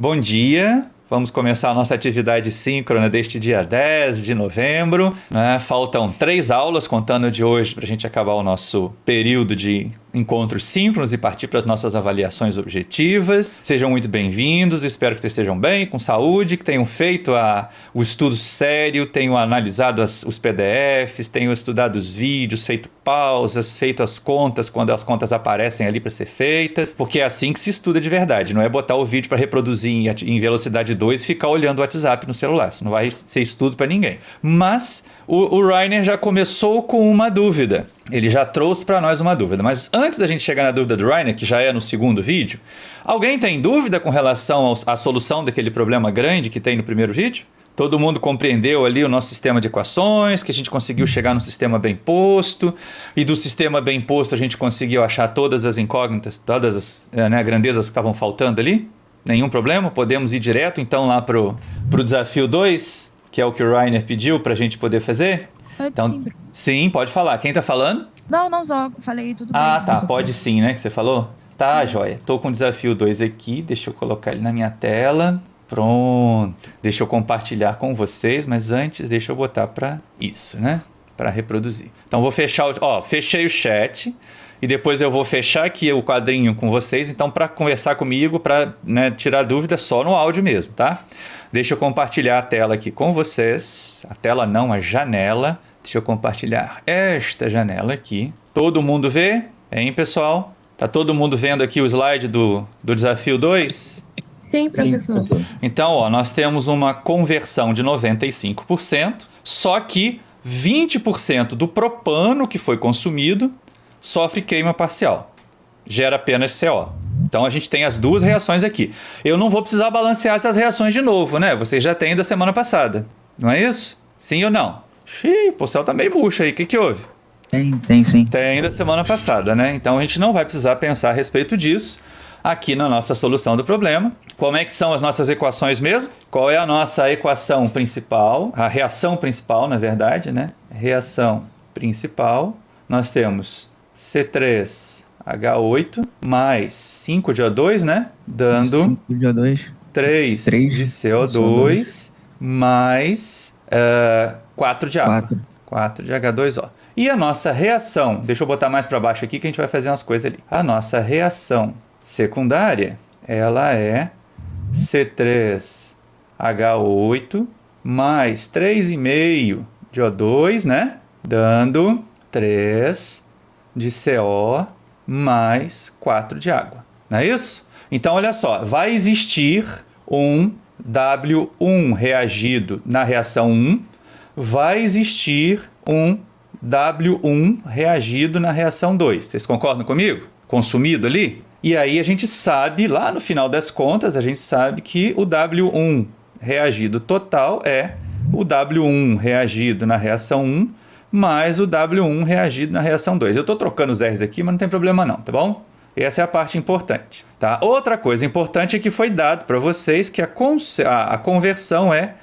Bom dia, vamos começar a nossa atividade síncrona deste dia 10 de novembro. Né? Faltam 3 aulas, contando de hoje, para a gente acabar o nosso período de encontros síncronos e partir para as nossas avaliações objetivas. Sejam muito bem-vindos, espero que vocês estejam bem, com saúde, que tenham feito o estudo sério, tenham analisado os PDFs, tenham estudado os vídeos, feito pausas, feito as contas quando as contas aparecem ali para ser feitas, porque é assim que se estuda de verdade, não é botar o vídeo para reproduzir em velocidade 2 e ficar olhando o WhatsApp no celular, isso não vai ser estudo para ninguém. Mas o Rainer já começou com uma dúvida. Ele já trouxe para nós uma dúvida. Mas antes da gente chegar na dúvida do Rainer, que já é no segundo vídeo, alguém tem dúvida com relação à solução daquele problema grande que tem no primeiro vídeo? Todo mundo compreendeu ali o nosso sistema de equações, que a gente conseguiu chegar no sistema bem posto, e do sistema bem posto a gente conseguiu achar todas as incógnitas, todas as grandezas que estavam faltando ali? Nenhum problema? Podemos ir direto então lá pro desafio 2, que é o que o Rainer pediu para a gente poder fazer? Pode Então, sim. sim, pode falar. Quem tá falando? Não, só falei tudo bem. Ah, tá, pode sim, né, que você falou? Tá, joia. Tô com o desafio 2 aqui, deixa eu colocar ele na minha tela. Pronto. Deixa eu compartilhar com vocês, mas antes deixa eu botar para isso, né? Para reproduzir. Então vou fechar, fechei o chat e depois eu vou fechar aqui o quadrinho com vocês, então para conversar comigo, para tirar dúvida só no áudio mesmo, tá? Deixa eu compartilhar a tela aqui com vocês. A tela não, a janela. Deixa eu compartilhar esta janela aqui. Todo mundo vê? Hein, pessoal? Tá todo mundo vendo aqui o slide do desafio 2? Sim, professor. Então, nós temos uma conversão de 95%, só que 20% do propano que foi consumido sofre queima parcial. Gera apenas CO. Então, a gente tem as duas reações aqui. Eu não vou precisar balancear essas reações de novo, né? Vocês já têm da semana passada. Não é isso? Sim ou não? Xiii, o céu tá meio murcho aí. O que houve? Tem sim. Tem da semana passada, né? Então, a gente não vai precisar pensar a respeito disso aqui na nossa solução do problema. Como é que são as nossas equações mesmo? Qual é a nossa equação principal? A reação principal, na verdade, né? Reação principal. Nós temos C3H8 mais 5 de O2, né? Dando 5 de O2. 3 de CO2 mais 4 de água. 4 de H2O. E a nossa reação, deixa eu botar mais para baixo aqui que a gente vai fazer umas coisas ali. A nossa reação secundária, ela é C3H8 mais 3,5 de O2, né? Dando 3 de CO mais 4 de água. Não é isso? Então, olha só, vai existir um W1 reagido na reação 1, vai existir um W1 reagido na reação 2. Vocês concordam comigo? Consumido ali? E aí a gente sabe, lá no final das contas, a gente sabe que o W1 reagido total é o W1 reagido na reação 1 mais o W1 reagido na reação 2. Eu estou trocando os R's aqui, mas não tem problema não, tá bom? Essa é a parte importante. Tá? Outra coisa importante é que foi dado para vocês que a conversão é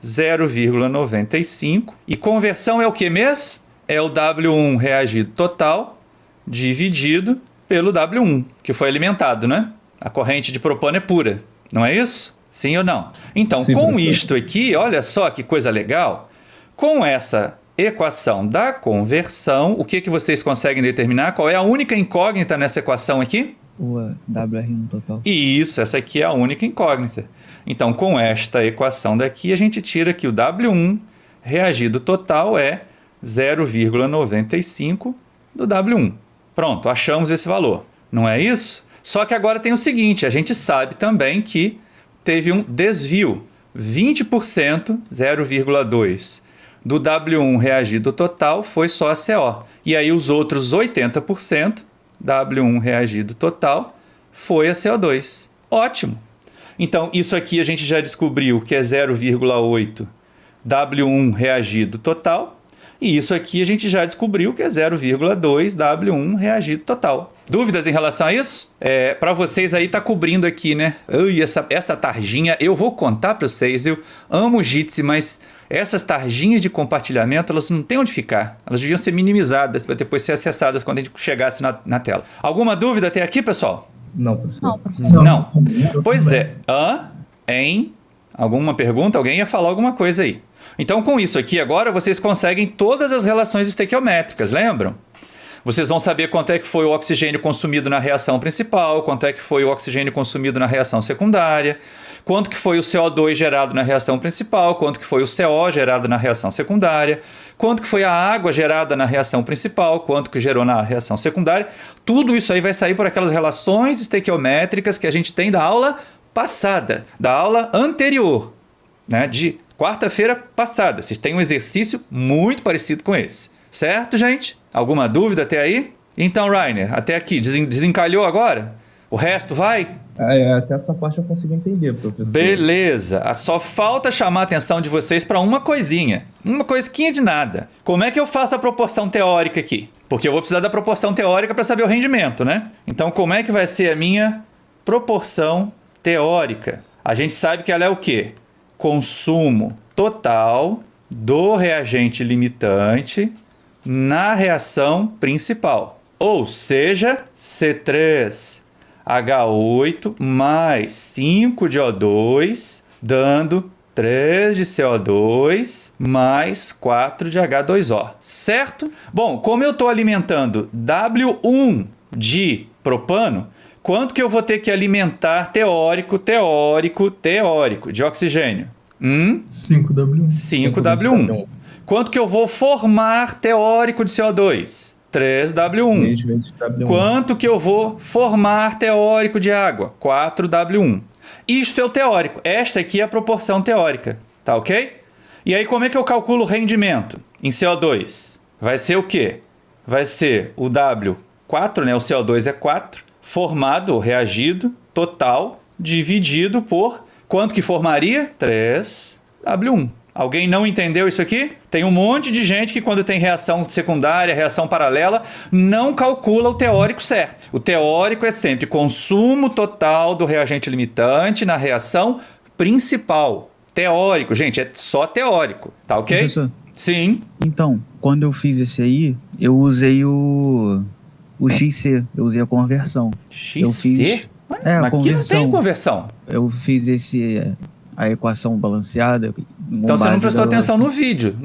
0,95. E conversão é o que mesmo? É o W1 reagido total dividido pelo W1, que foi alimentado, né? A corrente de propano é pura, não é isso? Sim ou não? Então, sim, com professor. isto aqui, olha só que coisa legal. Com essa equação da conversão, o que vocês conseguem determinar? Qual é a única incógnita nessa equação aqui? O WR1 total. Isso, essa aqui é a única incógnita. Então, com esta equação daqui, a gente tira que o W1 reagido total é 0,95 do W1. Pronto, achamos esse valor. Não é isso? Só que agora tem o seguinte, a gente sabe também que teve um desvio. 20%, 0,2 do W1 reagido total foi só a CO. E aí os outros 80%, W1 reagido total, foi a CO2. Ótimo! Então, isso aqui a gente já descobriu que é 0,8 W1 reagido total. E isso aqui a gente já descobriu que é 0,2 W1 reagido total. Dúvidas em relação a isso? Para vocês aí tá cobrindo aqui, né? Essa tarjinha, eu vou contar para vocês, eu amo o Jitsi, mas essas tarjinhas de compartilhamento, elas não têm onde ficar. Elas deviam ser minimizadas para depois ser acessadas quando a gente chegasse na tela. Alguma dúvida até aqui, pessoal? Não, professor. Não, professor. Não. Pois é. Hã? Em alguma pergunta? Alguém ia falar alguma coisa aí. Então, com isso aqui agora, vocês conseguem todas as relações estequiométricas, lembram? Vocês vão saber quanto é que foi o oxigênio consumido na reação principal, quanto é que foi o oxigênio consumido na reação secundária, quanto que foi o CO2 gerado na reação principal, quanto que foi o CO gerado na reação secundária, quanto que foi a água gerada na reação principal, quanto que gerou na reação secundária. Tudo isso aí vai sair por aquelas relações estequiométricas que a gente tem da aula passada, da aula anterior, né, de quarta-feira passada. Vocês têm um exercício muito parecido com esse. Certo, gente? Alguma dúvida até aí? Então, Rainer, até aqui, desencalhou agora? O resto vai? Até essa parte eu consigo entender, professor. Beleza. Só falta chamar a atenção de vocês para uma coisinha. Uma coisquinha de nada. Como é que eu faço a proporção teórica aqui? Porque eu vou precisar da proporção teórica para saber o rendimento, né? Então, como é que vai ser a minha proporção teórica? A gente sabe que ela é o quê? Consumo total do reagente limitante na reação principal, ou seja, C3H8 mais 5 de O2, dando 3 de CO2 mais 4 de H2O, certo? Bom, como eu estou alimentando W1 de propano, quanto que eu vou ter que alimentar teórico de oxigênio? 5W1. 5W1. Quanto que eu vou formar teórico de CO2? 3W1. 3 vezes W1. Quanto que eu vou formar teórico de água? 4W1. Isto é o teórico. Esta aqui é a proporção teórica. Tá ok? E aí como é que eu calculo o rendimento em CO2? Vai ser o quê? Vai ser o W4, né? O CO2 é 4, formado, reagido, total, dividido por... Quanto que formaria? 3W1. Alguém não entendeu isso aqui? Tem um monte de gente que quando tem reação secundária, reação paralela, não calcula o teórico certo. O teórico é sempre consumo total do reagente limitante na reação principal. Teórico, gente, é só teórico, tá ok? Professor, Sim. então, quando eu fiz esse aí, eu usei o XC, eu usei a conversão. XC? Eu fiz... Mas a aqui não tem conversão. Eu fiz a equação balanceada. Então você não prestou atenção no vídeo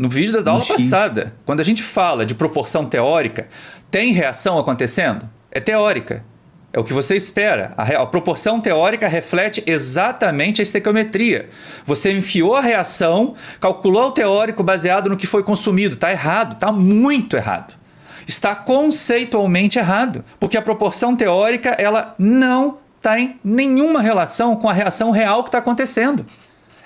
da aula X. passada. Quando a gente fala de proporção teórica, tem reação acontecendo? É teórica. É o que você espera. A proporção teórica reflete exatamente a estequiometria. Você enfiou a reação, calculou o teórico baseado no que foi consumido. Está errado, está muito errado. Está conceitualmente errado. Porque a proporção teórica ela não tem nenhuma relação com a reação real que está acontecendo.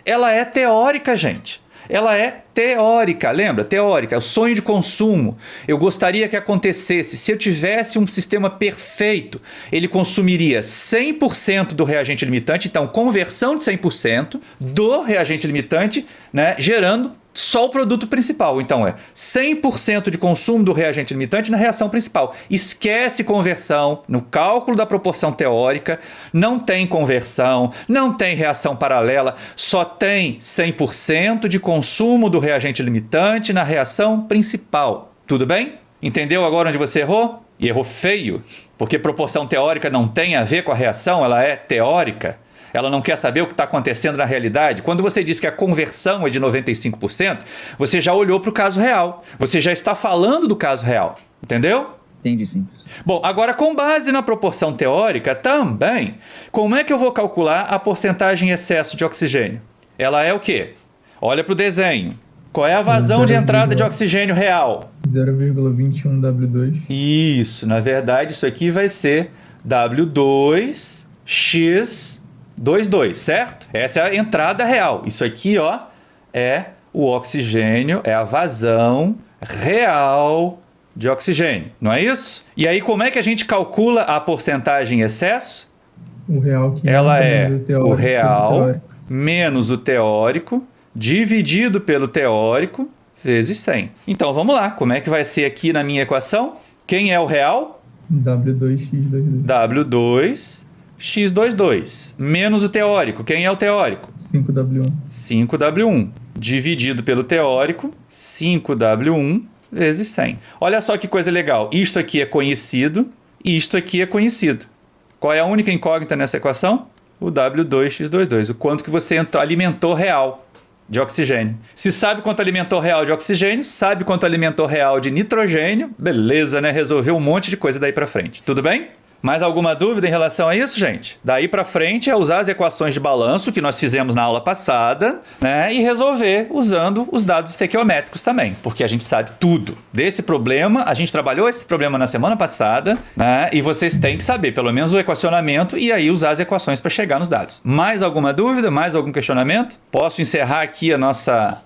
Ela é teórica, gente. Ela é teórica, lembra? Teórica, é o sonho de consumo. Eu gostaria que acontecesse. Se eu tivesse um sistema perfeito, ele consumiria 100% do reagente limitante, então conversão de 100% do reagente limitante, né, gerando só o produto principal. Então é 100% de consumo do reagente limitante na reação principal. Esquece conversão. No cálculo da proporção teórica, não tem conversão, não tem reação paralela, só tem 100% de consumo do reagente limitante na reação principal. Tudo bem? Entendeu agora onde você errou? E errou feio, porque proporção teórica não tem a ver com a reação, ela é teórica. Ela não quer saber o que está acontecendo na realidade. Quando você diz que a conversão é de 95%, você já olhou para o caso real. Você já está falando do caso real. Entendeu? Entendi, sim. Bom, agora com base na proporção teórica também, como é que eu vou calcular a porcentagem em excesso de oxigênio? Ela é o quê? Olha para o desenho. Qual é a vazão de entrada de oxigênio real? 0,21 W2. Isso, na verdade isso aqui vai ser W2x22, certo? Essa é a entrada real. Isso aqui, ó, é o oxigênio, é a vazão real de oxigênio, não é isso? E aí como é que a gente calcula a porcentagem em excesso? O real que Ela entra é menos o teórico o real sobre o teórico. menos o teórico dividido pelo teórico vezes 100. Então vamos lá, como é que vai ser aqui na minha equação? Quem é o real? W2x22. W2x22 menos o teórico. Quem é o teórico? 5W1. 5W1 dividido pelo teórico, 5W1 vezes 100. Olha só que coisa legal. Isto aqui é conhecido e isto aqui é conhecido. Qual é a única incógnita nessa equação? o W2x22, o quanto que você alimentou real de oxigênio. Se sabe quanto alimentou real de oxigênio, sabe quanto alimentou real de nitrogênio, beleza, né? Resolveu um monte de coisa daí pra frente. Tudo bem? Mais alguma dúvida em relação a isso, gente? Daí pra frente é usar as equações de balanço que nós fizemos na aula passada, né? E resolver usando os dados estequiométricos também, porque a gente sabe tudo desse problema. A gente trabalhou esse problema na semana passada, né? E vocês têm que saber pelo menos o equacionamento e aí usar as equações para chegar nos dados. Mais alguma dúvida? Mais algum questionamento? Posso encerrar aqui a nossa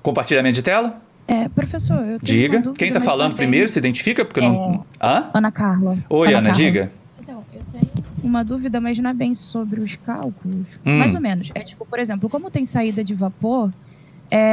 compartilhamento de tela? Professor, eu tenho Diga. uma dúvida, Quem está mas falando também- primeiro se identifica? Porque eu não... Hã? Ana Carla. Oi, Ana, Carla. diga. Então, eu tenho uma dúvida, mas não é bem sobre os cálculos. Mais ou menos. É tipo, por exemplo, como tem saída de vapor,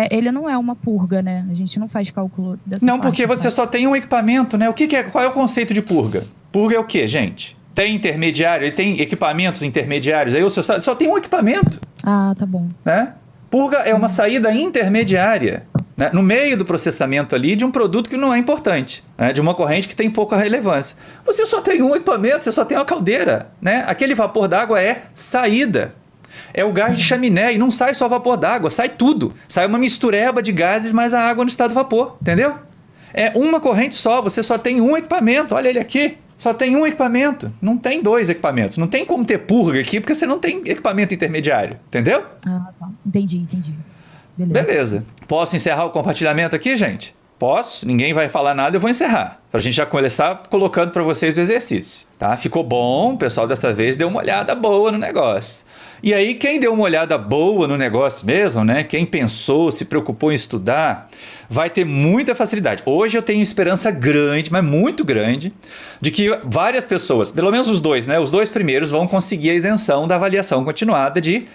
ele não é uma purga, né? A gente não faz cálculo dessa Não, parte, porque você tá? só tem um equipamento, né? Qual é o conceito de purga? Purga é o quê, gente? Tem intermediário, ele tem equipamentos intermediários, aí você só tem um equipamento, Ah, tá bom. né? Purga é uma saída intermediária, né? No meio do processamento ali de um produto que não é importante, né? De uma corrente que tem pouca relevância. Você só tem um equipamento, você só tem uma caldeira, né? Aquele vapor d'água é saída. É o gás de chaminé e não sai só vapor d'água, sai tudo. Sai uma mistureba de gases mais a água no estado de vapor, entendeu? É uma corrente só, você só tem um equipamento, olha ele aqui. Só tem um equipamento, não tem dois equipamentos. Não tem como ter purga aqui, porque você não tem equipamento intermediário, entendeu? Ah, tá. Entendi. Beleza. Posso encerrar o compartilhamento aqui, gente? Posso, ninguém vai falar nada, eu vou encerrar. Pra gente já começar colocando para vocês o exercício, tá? Ficou bom, o pessoal desta vez deu uma olhada boa no negócio. E aí, quem deu uma olhada boa no negócio mesmo, né? Quem pensou, se preocupou em estudar, vai ter muita facilidade. Hoje eu tenho esperança grande, mas muito grande, de que várias pessoas, pelo menos os dois, né? Os dois primeiros vão conseguir a isenção da avaliação continuada de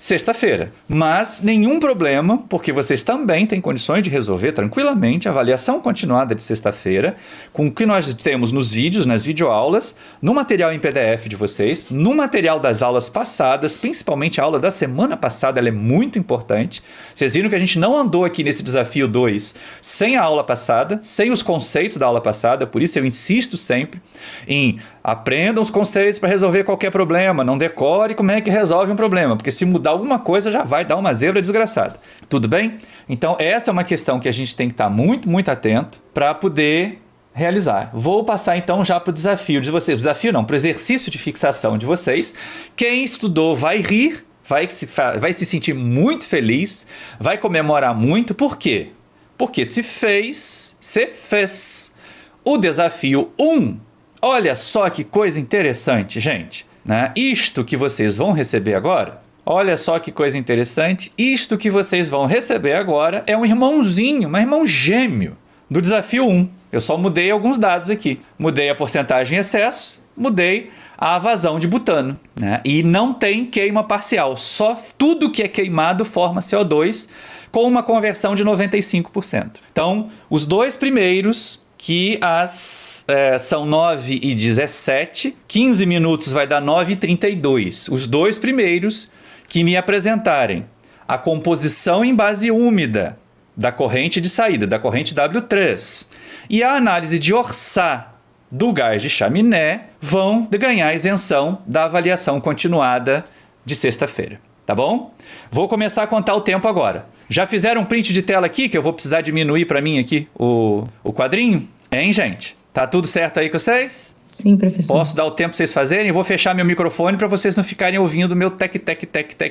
sexta-feira. Mas nenhum problema, porque vocês também têm condições de resolver tranquilamente a avaliação continuada de sexta-feira, com o que nós temos nos vídeos, nas videoaulas, no material em PDF de vocês, no material das aulas passadas, principalmente a aula da semana passada, ela é muito importante. Vocês viram que a gente não andou aqui nesse desafio 2 sem a aula passada, sem os conceitos da aula passada, por isso eu insisto sempre em aprendam os conceitos para resolver qualquer problema, não decore como é que resolve um problema, porque se mudar alguma coisa já vai dar uma zebra desgraçada. Tudo bem? Então essa é uma questão que a gente tem que estar muito, muito atento para poder realizar. Vou passar então já para o desafio de vocês. Desafio não, para o exercício de fixação de vocês. Quem estudou vai rir, vai se sentir muito feliz, vai comemorar muito. Por quê? Porque se fez o desafio 1. Olha só que coisa interessante, gente, né? Isto que vocês vão receber agora, olha só que coisa interessante, isto que vocês vão receber agora é um irmãozinho, um irmão gêmeo do desafio 1. Eu só mudei alguns dados aqui. Mudei a porcentagem em excesso, mudei a vazão de butano, né? E não tem queima parcial, só tudo que é queimado forma CO2 com uma conversão de 95%. Então, os dois primeiros, que são 9h17, 15 minutos vai dar 9h32. Os dois primeiros que me apresentarem a composição em base úmida da corrente de saída, da corrente W3, e a análise de Orsat do gás de chaminé, vão ganhar isenção da avaliação continuada de sexta-feira, tá bom? Vou começar a contar o tempo agora. Já fizeram um print de tela aqui, que eu vou precisar diminuir para mim aqui o quadrinho? Hein, gente? Tá tudo certo aí com vocês? Sim, professor. Posso dar o tempo para vocês fazerem? Vou fechar meu microfone para vocês não ficarem ouvindo o meu tec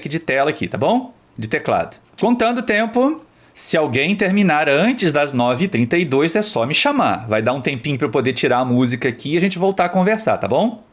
de tela aqui, tá bom? De teclado. Contando o tempo, se alguém terminar antes das 9h32 é só me chamar. Vai dar um tempinho para eu poder tirar a música aqui e a gente voltar a conversar, tá bom?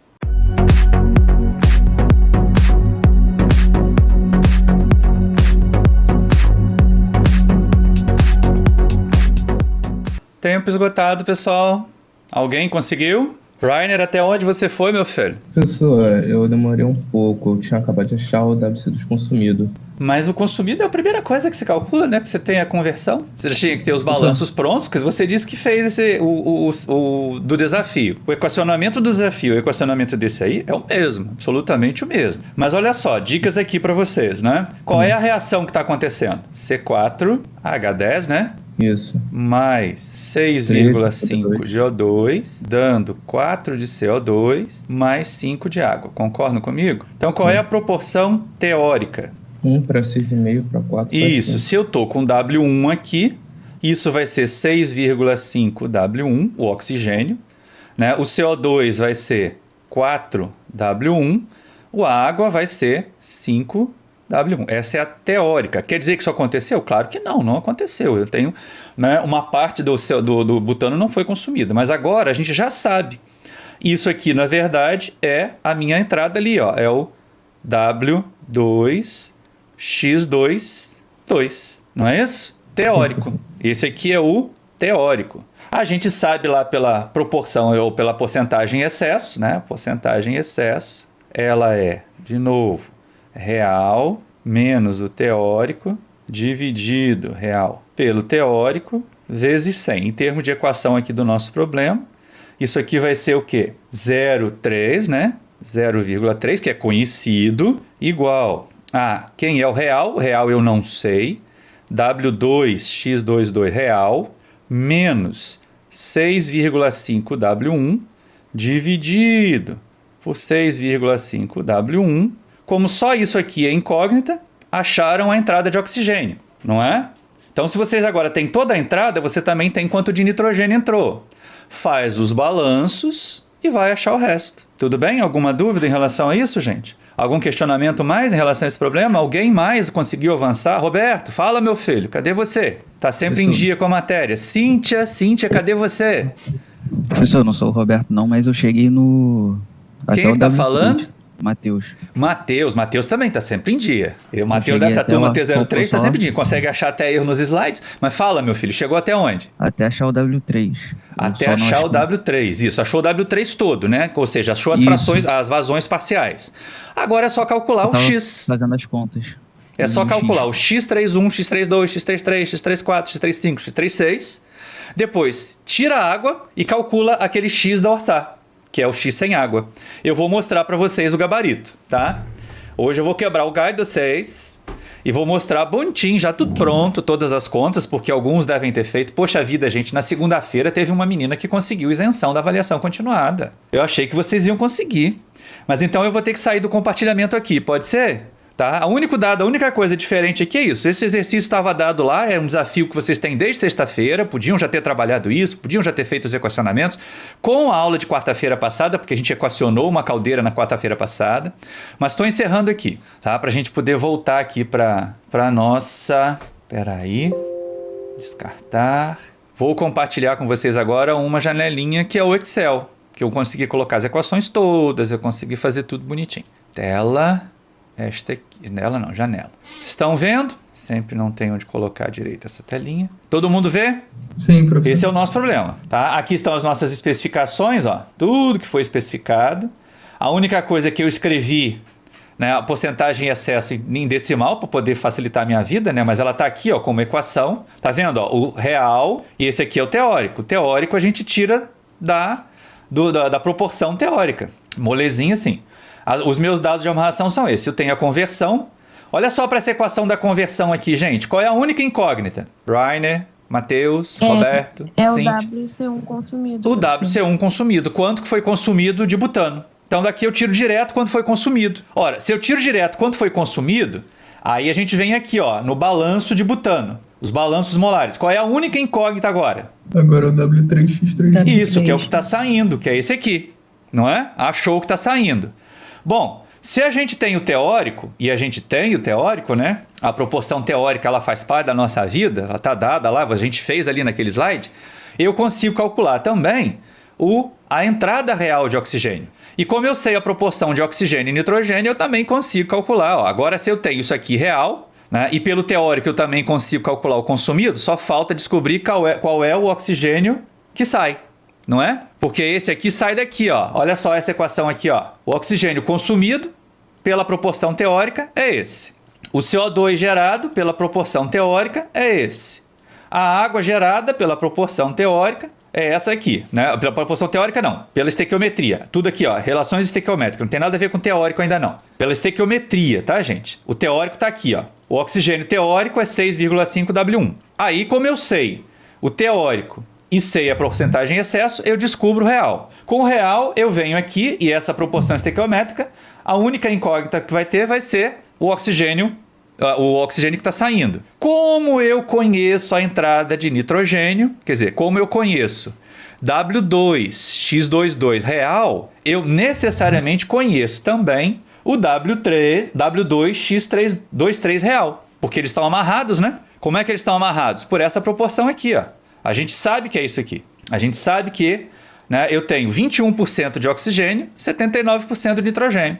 Tempo esgotado, pessoal. Alguém conseguiu? Rainer, até onde você foi, meu filho? Professor, eu demorei um pouco. Eu tinha acabado de achar o WC dos consumidos. Mas o consumido é a primeira coisa que se calcula, né? Que você tem a conversão. Você já tinha que ter os balanços prontos, porque você disse que fez o do desafio. O equacionamento do desafio, o equacionamento desse aí é o mesmo, absolutamente o mesmo. Mas olha só, dicas aqui para vocês, né? Qual é a reação que está acontecendo? C4H10, né? Isso. mais 6,5 de O2, dando 4 de CO2, mais 5 de água. Concordam comigo? Então, qual é a proporção teórica? 1 para 6,5 para 4 para 5. Isso, se eu estou com W1 aqui, isso vai ser 6,5 W1, o oxigênio, né? O CO2 vai ser 4 W1, a água vai ser 5 W1. Essa é a teórica. Quer dizer que isso aconteceu? Claro que não aconteceu. Eu tenho, né, uma parte do butano não foi consumida, mas agora a gente já sabe. Isso aqui, na verdade, é a minha entrada ali, ó, é o W2X2, não é isso? Teórico. Sim. Esse aqui é o teórico. A gente sabe lá pela proporção ou pela porcentagem excesso, né? Porcentagem excesso, ela é, de novo, real menos o teórico dividido real pelo teórico vezes 100. Em termos de equação aqui do nosso problema, isso aqui vai ser o quê? 0,3, né? 0,3, que é conhecido, igual a quem é o real? O real eu não sei. W2x22 real menos 6,5 W1 dividido por 6,5 W1. Como só isso aqui é incógnita, acharam a entrada de oxigênio, não é? Então, se vocês agora têm toda a entrada, você também tem quanto de nitrogênio entrou. Faz os balanços e vai achar o resto. Tudo bem? Alguma dúvida em relação a isso, gente? Algum questionamento mais em relação a esse problema? Alguém mais conseguiu avançar? Roberto, fala, meu filho, cadê você? Tá sempre em dia com a matéria. Cíntia, cadê você? Professor, eu não sou o Roberto não, mas eu cheguei no... Quem está falando? Matheus. Matheus também está sempre em dia. O Matheus cheguei dessa até turma uma T03 está conclusão. sempre em dia. Consegue achar até erro nos slides. Mas fala, meu filho, chegou até onde? Até achar o W3. Até Eu só não achar o achei. W3. Isso, achou o W3 todo, né? Ou seja, achou as Isso. frações, as vazões parciais. Agora é só calcular Eu o tava X. fazendo as contas. É só No calcular X. o X31, X32, X33, X34, X35, X36. Depois, tira a água e calcula aquele X da Orsá, que é o X sem água. Eu vou mostrar para vocês o gabarito, tá? Hoje eu vou quebrar o galho de vocês e vou mostrar bonitinho, já tudo pronto, todas as contas, porque alguns devem ter feito. Poxa vida, gente, na segunda-feira teve uma menina que conseguiu isenção da avaliação continuada. Eu achei que vocês iam conseguir. Mas então eu vou ter que sair do compartilhamento aqui, pode ser? Tá? A única coisa diferente aqui é isso. Esse exercício estava dado lá, é um desafio que vocês têm desde sexta-feira, podiam já ter trabalhado isso, podiam já ter feito os equacionamentos com a aula de quarta-feira passada, porque a gente equacionou uma caldeira na quarta-feira passada. Mas estou encerrando aqui, tá? Para a gente poder voltar aqui para a nossa... Peraí, descartar. Vou compartilhar com vocês agora uma janelinha que é o Excel, que eu consegui colocar as equações todas, eu consegui fazer tudo bonitinho. Tela... Esta aqui, nela não, janela. Estão vendo? Sempre não tem onde colocar direito essa telinha. Todo mundo vê? Sim, professor. Esse é o nosso problema, tá? Aqui estão as nossas especificações, ó. Tudo que foi especificado. A única coisa que eu escrevi, né, a porcentagem em excesso em decimal para poder facilitar a minha vida, né? Mas ela está aqui, ó, como equação. Tá vendo, ó? O real e esse aqui é o teórico. O teórico a gente tira da proporção teórica. Molezinha assim. Os meus dados de amarração são esses. Eu tenho a conversão. Olha só para essa equação da conversão aqui, gente. Qual é a única incógnita? Rainer, Matheus, Roberto, É o Cíntia. WC1 consumido. O WC1 consumido. Quanto que foi consumido de butano? Então daqui eu tiro direto quanto foi consumido. Ora, se eu tiro direto quanto foi consumido, aí a gente vem aqui, ó, no balanço de butano. Os balanços molares. Qual é a única incógnita agora? Agora é o W3X3. Isso, que é o que está saindo, que é esse aqui. Não é? Achou que está saindo. Bom, se a gente tem o teórico, e a gente tem o teórico, né? A proporção teórica, ela faz parte da nossa vida, ela está dada lá, a gente fez ali naquele slide, eu consigo calcular também a entrada real de oxigênio. E como eu sei a proporção de oxigênio e nitrogênio, eu também consigo calcular. Ó, agora, se eu tenho isso aqui real, né, e pelo teórico eu também consigo calcular o consumido, só falta descobrir qual é o oxigênio que sai. Não é? Porque esse aqui sai daqui, ó. Olha só essa equação aqui, ó. O oxigênio consumido pela proporção teórica é esse. O CO2 gerado pela proporção teórica é esse. A água gerada pela proporção teórica é essa aqui, né? Pela proporção teórica, não. Pela estequiometria. Tudo aqui, ó, relações estequiométricas. Não tem nada a ver com teórico ainda, não. Pela estequiometria, tá, gente? O teórico tá aqui, ó. O oxigênio teórico é 6,5 W1. Aí, como eu sei o teórico e sei a porcentagem em excesso, eu descubro o real. Com o real, eu venho aqui e essa proporção estequiométrica, a única incógnita que vai ter vai ser o oxigênio que está saindo. Como eu conheço a entrada de nitrogênio, quer dizer, como eu conheço W2, X22 real, eu necessariamente conheço também o W2, X23 real, porque eles estão amarrados, né? Como é que eles estão amarrados? Por essa proporção aqui, ó. A gente sabe que é isso aqui. A gente sabe que, né, eu tenho 21% de oxigênio, 79% de nitrogênio.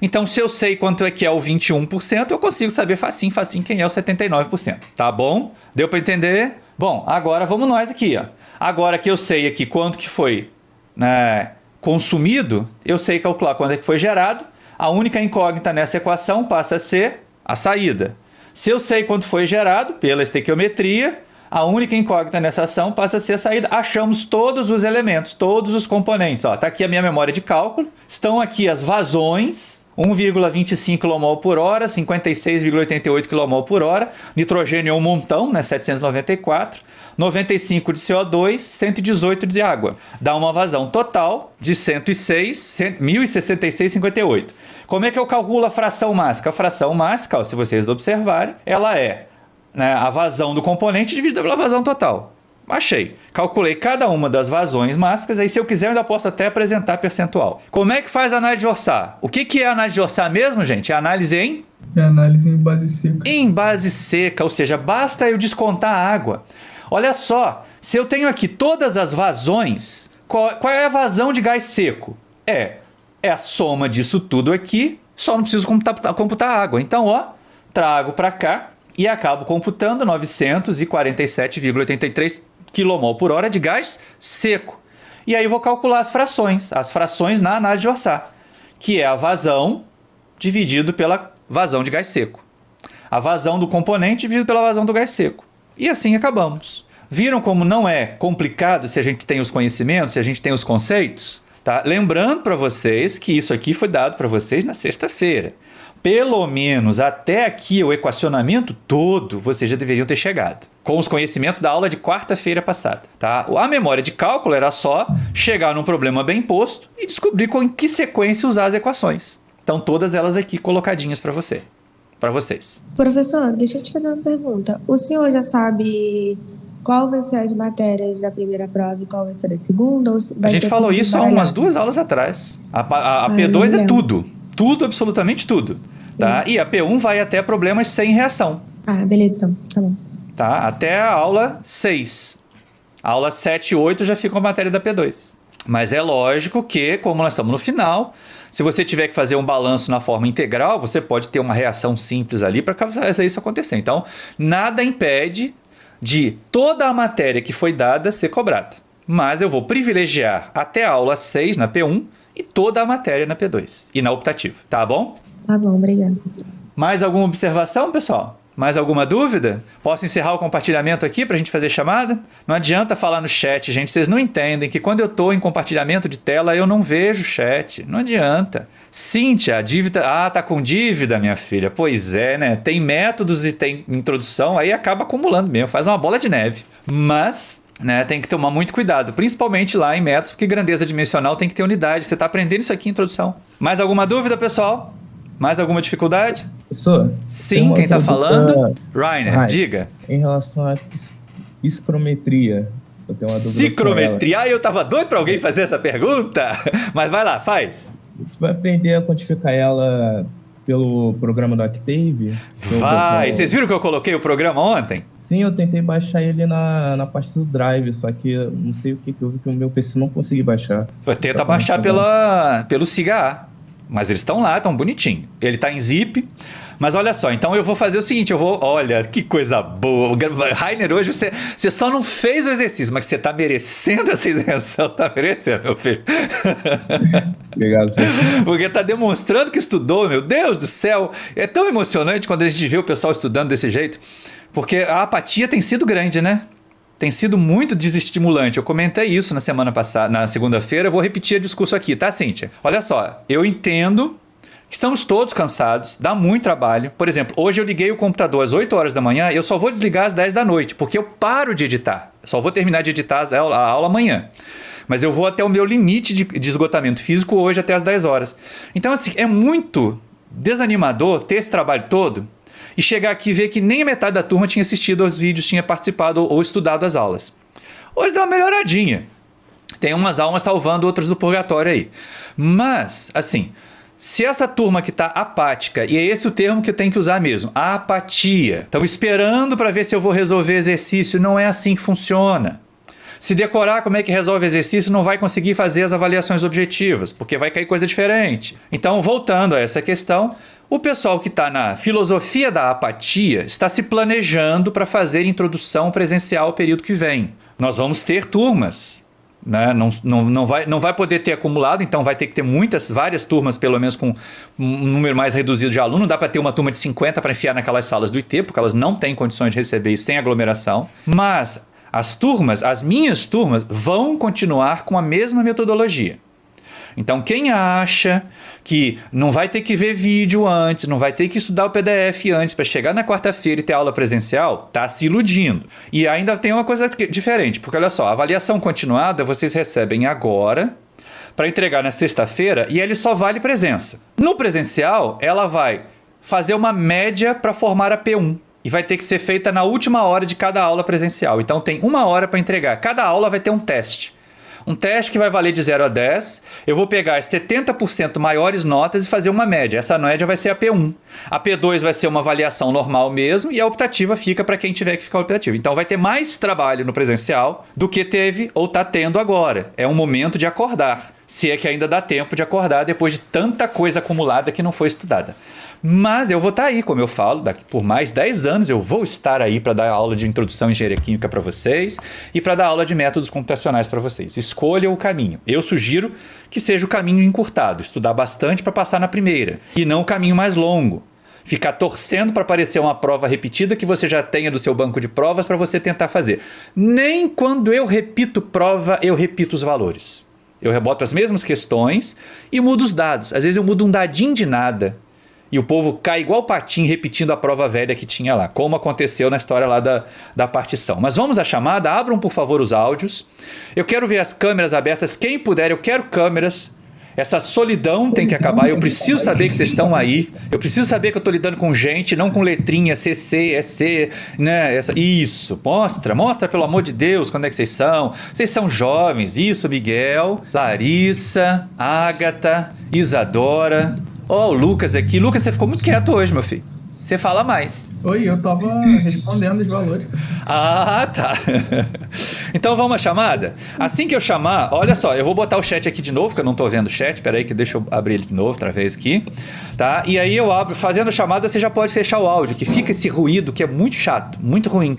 Então, se eu sei quanto é que é o 21%, eu consigo saber facinho quem é o 79%. Tá bom? Deu para entender? Bom, agora vamos nós aqui, ó. Agora que eu sei aqui quanto que foi, né, consumido, eu sei calcular quanto é que foi gerado. A única incógnita nessa equação passa a ser a saída. Se eu sei quanto foi gerado pela estequiometria, a única incógnita nessa ação passa a ser a saída. Achamos todos os elementos, todos os componentes. Está aqui a minha memória de cálculo. Estão aqui as vazões, 1,25 kmol por hora, 56,88 kmol por hora. Nitrogênio é um montão, né? 794. 95 de CO2, 118 de água. Dá uma vazão total de 1.066,58. Como é que eu calculo a fração mássica? A fração mássica, ó, se vocês observarem, ela é, né, a vazão do componente dividida pela vazão total. Achei. Calculei cada uma das vazões mássicas, aí se eu quiser eu ainda posso até apresentar percentual. Como é que faz a análise de Orçat? O que é a análise de Orçat mesmo, gente? É análise em? É análise em base seca. Em base seca, ou seja, basta eu descontar a água. Olha só, se eu tenho aqui todas as vazões, qual é a vazão de gás seco? É a soma disso tudo aqui, só não preciso computar a água. Então, ó, trago para cá e acabo computando 947,83 kmol por hora de gás seco. E aí vou calcular as frações na análise de Orçat, que é a vazão dividido pela vazão de gás seco. A vazão do componente dividido pela vazão do gás seco. E assim acabamos. Viram como não é complicado se a gente tem os conhecimentos, se a gente tem os conceitos? Tá? Lembrando para vocês que isso aqui foi dado para vocês na sexta-feira. Pelo menos até aqui o equacionamento todo vocês já deveriam ter chegado. Com os conhecimentos da aula de quarta-feira passada. Tá? A memória de cálculo era só chegar num problema bem posto e descobrir com que sequência usar as equações. Então todas elas aqui colocadinhas para vocês. Professor, deixa eu te fazer uma pergunta. O senhor já sabe qual vai ser as matérias da primeira prova e qual vai ser da segunda? Ou vai a gente falou isso há umas 2 aulas atrás. A P2 é tudo. Tudo, absolutamente tudo. Tá? E a P1 vai até problemas sem reação. Ah, beleza, então. Tá bom. Tá? Até a aula 6. A aula 7 e 8 já fica a matéria da P2. Mas é lógico que, como nós estamos no final, se você tiver que fazer um balanço na forma integral, você pode ter uma reação simples ali para fazer isso acontecer. Então, nada impede de toda a matéria que foi dada ser cobrada. Mas eu vou privilegiar até a aula 6 na P1 e toda a matéria na P2 e na optativa. Tá bom? Tá bom, obrigado. Mais alguma observação, pessoal? Mais alguma dúvida? Posso encerrar o compartilhamento aqui para a gente fazer chamada? Não adianta falar no chat, gente. Vocês não entendem que quando eu estou em compartilhamento de tela, eu não vejo o chat. Não adianta. Cíntia, a dívida... Ah, tá com dívida, minha filha. Pois é, né? Tem métodos e tem introdução, aí acaba acumulando mesmo. Faz uma bola de neve. Mas... né, tem que tomar muito cuidado, principalmente lá em métodos, porque grandeza dimensional tem que ter unidade. Você está aprendendo isso aqui em introdução. Mais alguma dúvida, pessoal? Mais alguma dificuldade? Professor, sim, quem está falando? Rainer, diga. Em relação à psicometria, eu tenho uma dúvida. Psicometria? Ah, eu estava doido para alguém fazer essa pergunta. Mas vai lá, faz. A gente vai aprender a quantificar ela pelo programa do Octave? Vai! Vocês viram que eu coloquei o programa ontem? Sim, eu tentei baixar ele na parte do Drive, só que eu não sei o que houve que o meu PC não consegui baixar. Tenta baixar pelo SIGA, mas eles estão lá, estão bonitinho. Ele está em zip, mas olha só, então eu vou fazer o seguinte, olha, que coisa boa. Rainer, hoje você só não fez o exercício, mas que você está merecendo essa isenção, tá merecendo, meu filho. Obrigado, senhor. Porque está demonstrando que estudou, meu Deus do céu. É tão emocionante quando a gente vê o pessoal estudando desse jeito. Porque a apatia tem sido grande, né? tem sido muito desestimulante. Eu comentei isso na semana passada, na segunda-feira, eu vou repetir o discurso aqui, tá, Cíntia? Olha só, eu entendo que estamos todos cansados, dá muito trabalho. Por exemplo, hoje eu liguei o computador às 8 horas da manhã, eu só vou desligar às 10 da noite, porque eu paro de editar. Só vou terminar de editar a aula amanhã. Mas eu vou até o meu limite de esgotamento físico hoje até às 10 horas. Então, assim, é muito desanimador ter esse trabalho todo e chegar aqui e ver que nem a metade da turma tinha assistido aos vídeos, tinha participado ou estudado as aulas. Hoje dá uma melhoradinha. Tem umas almas salvando, outras do purgatório aí. Mas, assim, se essa turma que está apática, e é esse o termo que eu tenho que usar mesmo, apatia, estão esperando para ver se eu vou resolver exercício, não é assim que funciona. Se decorar como é que resolve exercício, não vai conseguir fazer as avaliações objetivas, porque vai cair coisa diferente. Então, voltando a essa questão, o pessoal que está na filosofia da apatia está se planejando para fazer introdução presencial ao período que vem. Nós vamos ter turmas, né? Não vai poder ter acumulado, então vai ter que ter várias turmas, pelo menos com um número mais reduzido de alunos. Não dá para ter uma turma de 50 para enfiar naquelas salas do IT, porque elas não têm condições de receber isso sem aglomeração. Mas as minhas turmas, vão continuar com a mesma metodologia. Então, quem acha que não vai ter que ver vídeo antes, não vai ter que estudar o PDF antes para chegar na quarta-feira e ter aula presencial, está se iludindo. E ainda tem uma coisa diferente, porque olha só, a avaliação continuada vocês recebem agora para entregar na sexta-feira e ele só vale presença. No presencial, ela vai fazer uma média para formar a P1. E vai ter que ser feita na última hora de cada aula presencial. Então tem 1 hora para entregar. Cada aula vai ter um teste. Um teste que vai valer de 0 a 10. Eu vou pegar as 70% maiores notas e fazer uma média. Essa média vai ser a P1. A P2 vai ser uma avaliação normal mesmo e a optativa fica para quem tiver que ficar optativa. Então vai ter mais trabalho no presencial do que teve ou está tendo agora. É um momento de acordar. Se é que ainda dá tempo de acordar depois de tanta coisa acumulada que não foi estudada. Mas eu vou estar aí, como eu falo, por mais 10 anos eu vou estar aí para dar aula de introdução em engenharia química para vocês e para dar aula de métodos computacionais para vocês. Escolha o caminho. Eu sugiro que seja o caminho encurtado, estudar bastante para passar na primeira e não o caminho mais longo. Ficar torcendo para aparecer uma prova repetida que você já tenha do seu banco de provas para você tentar fazer. Nem quando eu repito prova, eu repito os valores. Eu reboto as mesmas questões e mudo os dados. Às vezes eu mudo um dadinho de nada. E o povo cai igual patinho repetindo a prova velha que tinha lá, como aconteceu na história lá da partição. Mas vamos à chamada, abram por favor os áudios. Eu quero ver as câmeras abertas, quem puder, eu quero câmeras. Essa solidão tem que acabar, eu preciso saber que vocês estão aí. Eu preciso saber que eu estou lidando com gente, não com letrinha, CC, SC, né? Isso, mostra pelo amor de Deus quando é que vocês são. Vocês são jovens, isso, Miguel, Larissa, Ágata, Isadora... Ó, o Lucas aqui. Lucas, você ficou muito quieto hoje, meu filho. Você fala mais. Oi, eu tava respondendo os valores. Ah, tá. Então vamos à chamada? Assim que eu chamar, olha só, eu vou botar o chat aqui de novo, que eu não tô vendo o chat. Peraí que deixa eu abrir ele de novo, outra vez aqui. Tá? E aí eu abro, fazendo a chamada, você já pode fechar o áudio, que fica esse ruído que é muito chato, muito ruim.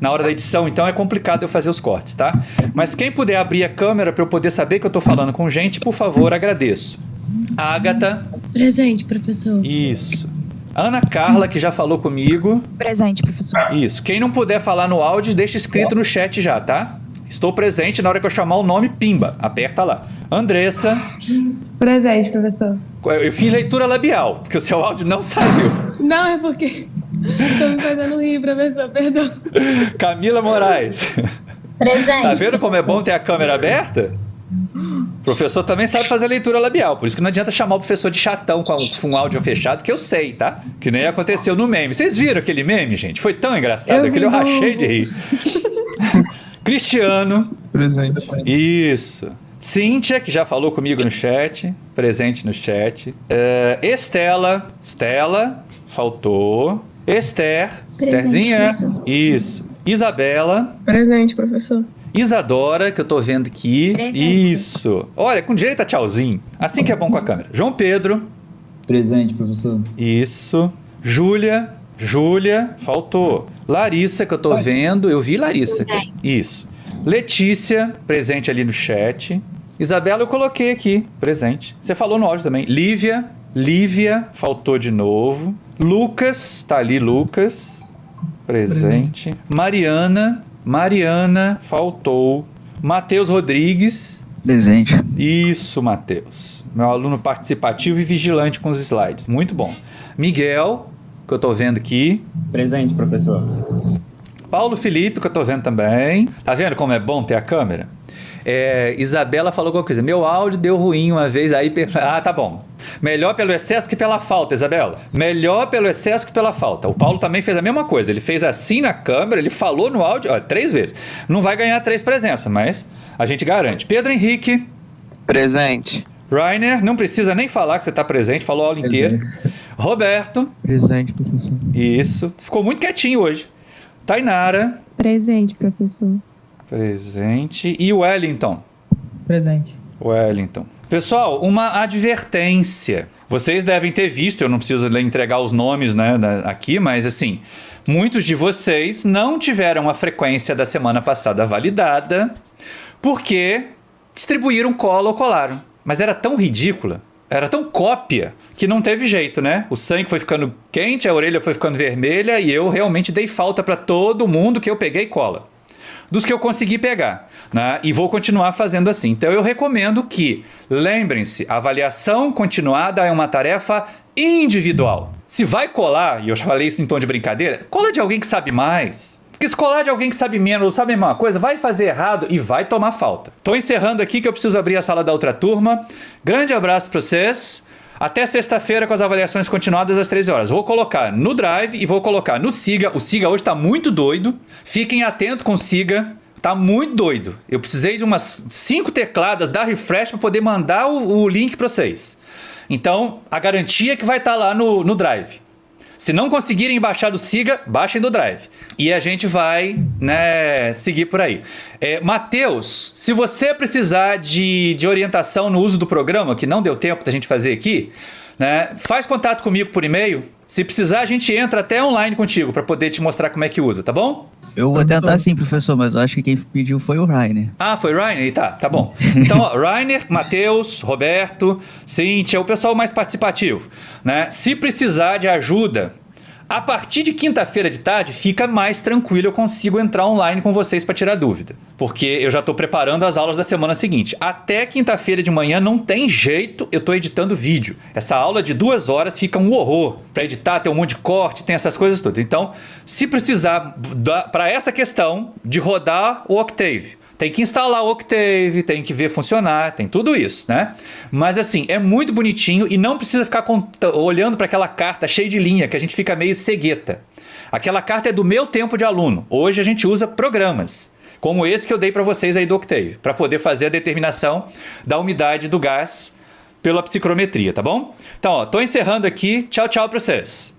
Na hora da edição, então é complicado eu fazer os cortes, tá? Mas quem puder abrir a câmera para eu poder saber que eu tô falando com gente, por favor, agradeço. Ágata. Presente, professor. Isso. Ana Carla, que já falou comigo. Presente, professor. Isso. Quem não puder falar no áudio, deixa escrito no chat já, tá? Estou presente, na hora que eu chamar o nome, pimba. Aperta lá. Andressa. Presente, professor. Eu fiz leitura labial, porque o seu áudio não saiu. Não, é porque tô me fazendo rir, professor, perdão. Camila Moraes. Presente. Tá vendo como é bom ter a câmera aberta? O professor também sabe fazer leitura labial, por isso que não adianta chamar o professor de chatão com um áudio fechado, que eu sei, tá? Que nem aconteceu no meme. Vocês viram aquele meme, gente? Foi tão engraçado, aquele eu rachei de rir. Cristiano. Presente. Isso. Cíntia, que já falou comigo no chat, presente no chat. Estela, faltou. Esther, Estherzinha. Isso. Isabela. Presente, professor. Isadora, que eu tô vendo aqui. Presente. Isso. Olha, com direito a tchauzinho. Assim que é bom com a câmera. João Pedro. Presente, professor. Isso. Júlia, faltou. Larissa, que eu tô vendo. Eu vi Larissa. Presente. Isso. Letícia, presente ali no chat. Isabela, eu coloquei aqui, presente. Você falou no áudio também. Lívia, faltou de novo. Lucas, tá ali, Lucas. Presente. Mariana, Mariana, faltou. Matheus Rodrigues. Presente. Isso, Matheus. Meu aluno participativo e vigilante com os slides. Muito bom. Miguel, que eu tô vendo aqui. Presente, professor. Paulo Felipe, que eu tô vendo também. Tá vendo como é bom ter a câmera? Isabela falou alguma coisa. Meu áudio deu ruim uma vez, aí... Ah, tá bom. Melhor pelo excesso que pela falta, Isabela. Melhor pelo excesso que pela falta. O Paulo também fez a mesma coisa. Ele fez assim na câmera, ele falou no áudio, 3 vezes. Não vai ganhar 3 presenças, mas a gente garante. Pedro Henrique. Presente. Rainer, não precisa nem falar que você tá presente, falou a aula inteira. Roberto. Presente, professor. Isso. Ficou muito quietinho hoje. Tainara. Presente, professor. Presente. E o Wellington? Presente. Wellington. Pessoal, uma advertência. Vocês devem ter visto, eu não preciso entregar os nomes, né, aqui, mas assim, muitos de vocês não tiveram a frequência da semana passada validada porque distribuíram cola ou colaram. Mas era tão ridícula, era tão cópia, que não teve jeito, né? O sangue foi ficando quente, a orelha foi ficando vermelha e eu realmente dei falta para todo mundo que eu peguei cola. Dos que eu consegui pegar, né? E vou continuar fazendo assim. Então eu recomendo que, lembrem-se, a avaliação continuada é uma tarefa individual. Se vai colar, e eu já falei isso em tom de brincadeira, cola de alguém que sabe mais. Porque se colar de alguém que sabe menos ou sabe a mesma coisa, vai fazer errado e vai tomar falta. Tô encerrando aqui que eu preciso abrir a sala da outra turma. Grande abraço para vocês. Até sexta-feira com as avaliações continuadas às 13 horas. Vou colocar no Drive e vou colocar no Siga. O Siga hoje tá muito doido. Fiquem atentos com o Siga. Tá muito doido. Eu precisei de umas 5 tecladas, dar refresh para poder mandar o link para vocês. Então, a garantia é que vai estar lá no Drive. Se não conseguirem baixar do Siga, baixem do Drive. E a gente vai, né, seguir por aí. Matheus, se você precisar de orientação no uso do programa, que não deu tempo da gente fazer aqui, né, faz contato comigo por e-mail. Se precisar, a gente entra até online contigo para poder te mostrar como é que usa, tá bom? Eu vou tentar sim, professor, mas eu acho que quem pediu foi o Rainer. Ah, foi o Rainer? Tá bom. Então, ó, Rainer, Matheus, Roberto, Cíntia, o pessoal mais participativo, né? Se precisar de ajuda, a partir de quinta-feira de tarde fica mais tranquilo, eu consigo entrar online com vocês para tirar dúvida. Porque eu já estou preparando as aulas da semana seguinte. Até quinta-feira de manhã não tem jeito, eu estou editando vídeo. Essa aula de 2 horas fica um horror. Para editar tem um monte de corte, tem essas coisas todas. Então, se precisar para essa questão de rodar o Octave, tem que instalar o Octave, tem que ver funcionar, tem tudo isso, né? Mas assim, é muito bonitinho e não precisa ficar olhando para aquela carta cheia de linha, que a gente fica meio cegueta. Aquela carta é do meu tempo de aluno. Hoje a gente usa programas, como esse que eu dei para vocês aí do Octave, para poder fazer a determinação da umidade do gás pela psicrometria, tá bom? Então, ó, tô encerrando aqui. Tchau, tchau para vocês.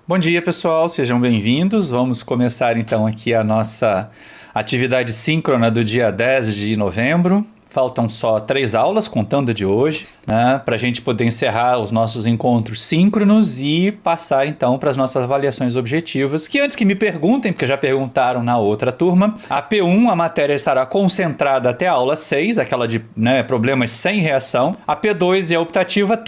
Bom dia, pessoal, sejam bem-vindos. Vamos começar então aqui a nossa atividade síncrona do dia 10 de novembro. Faltam só 3 aulas, contando de hoje, né, para a gente poder encerrar os nossos encontros síncronos e passar então para as nossas avaliações objetivas, que antes que me perguntem, porque já perguntaram na outra turma, a P1, a matéria estará concentrada até a aula 6, aquela de, né, problemas sem reação. A P2 e a optativa,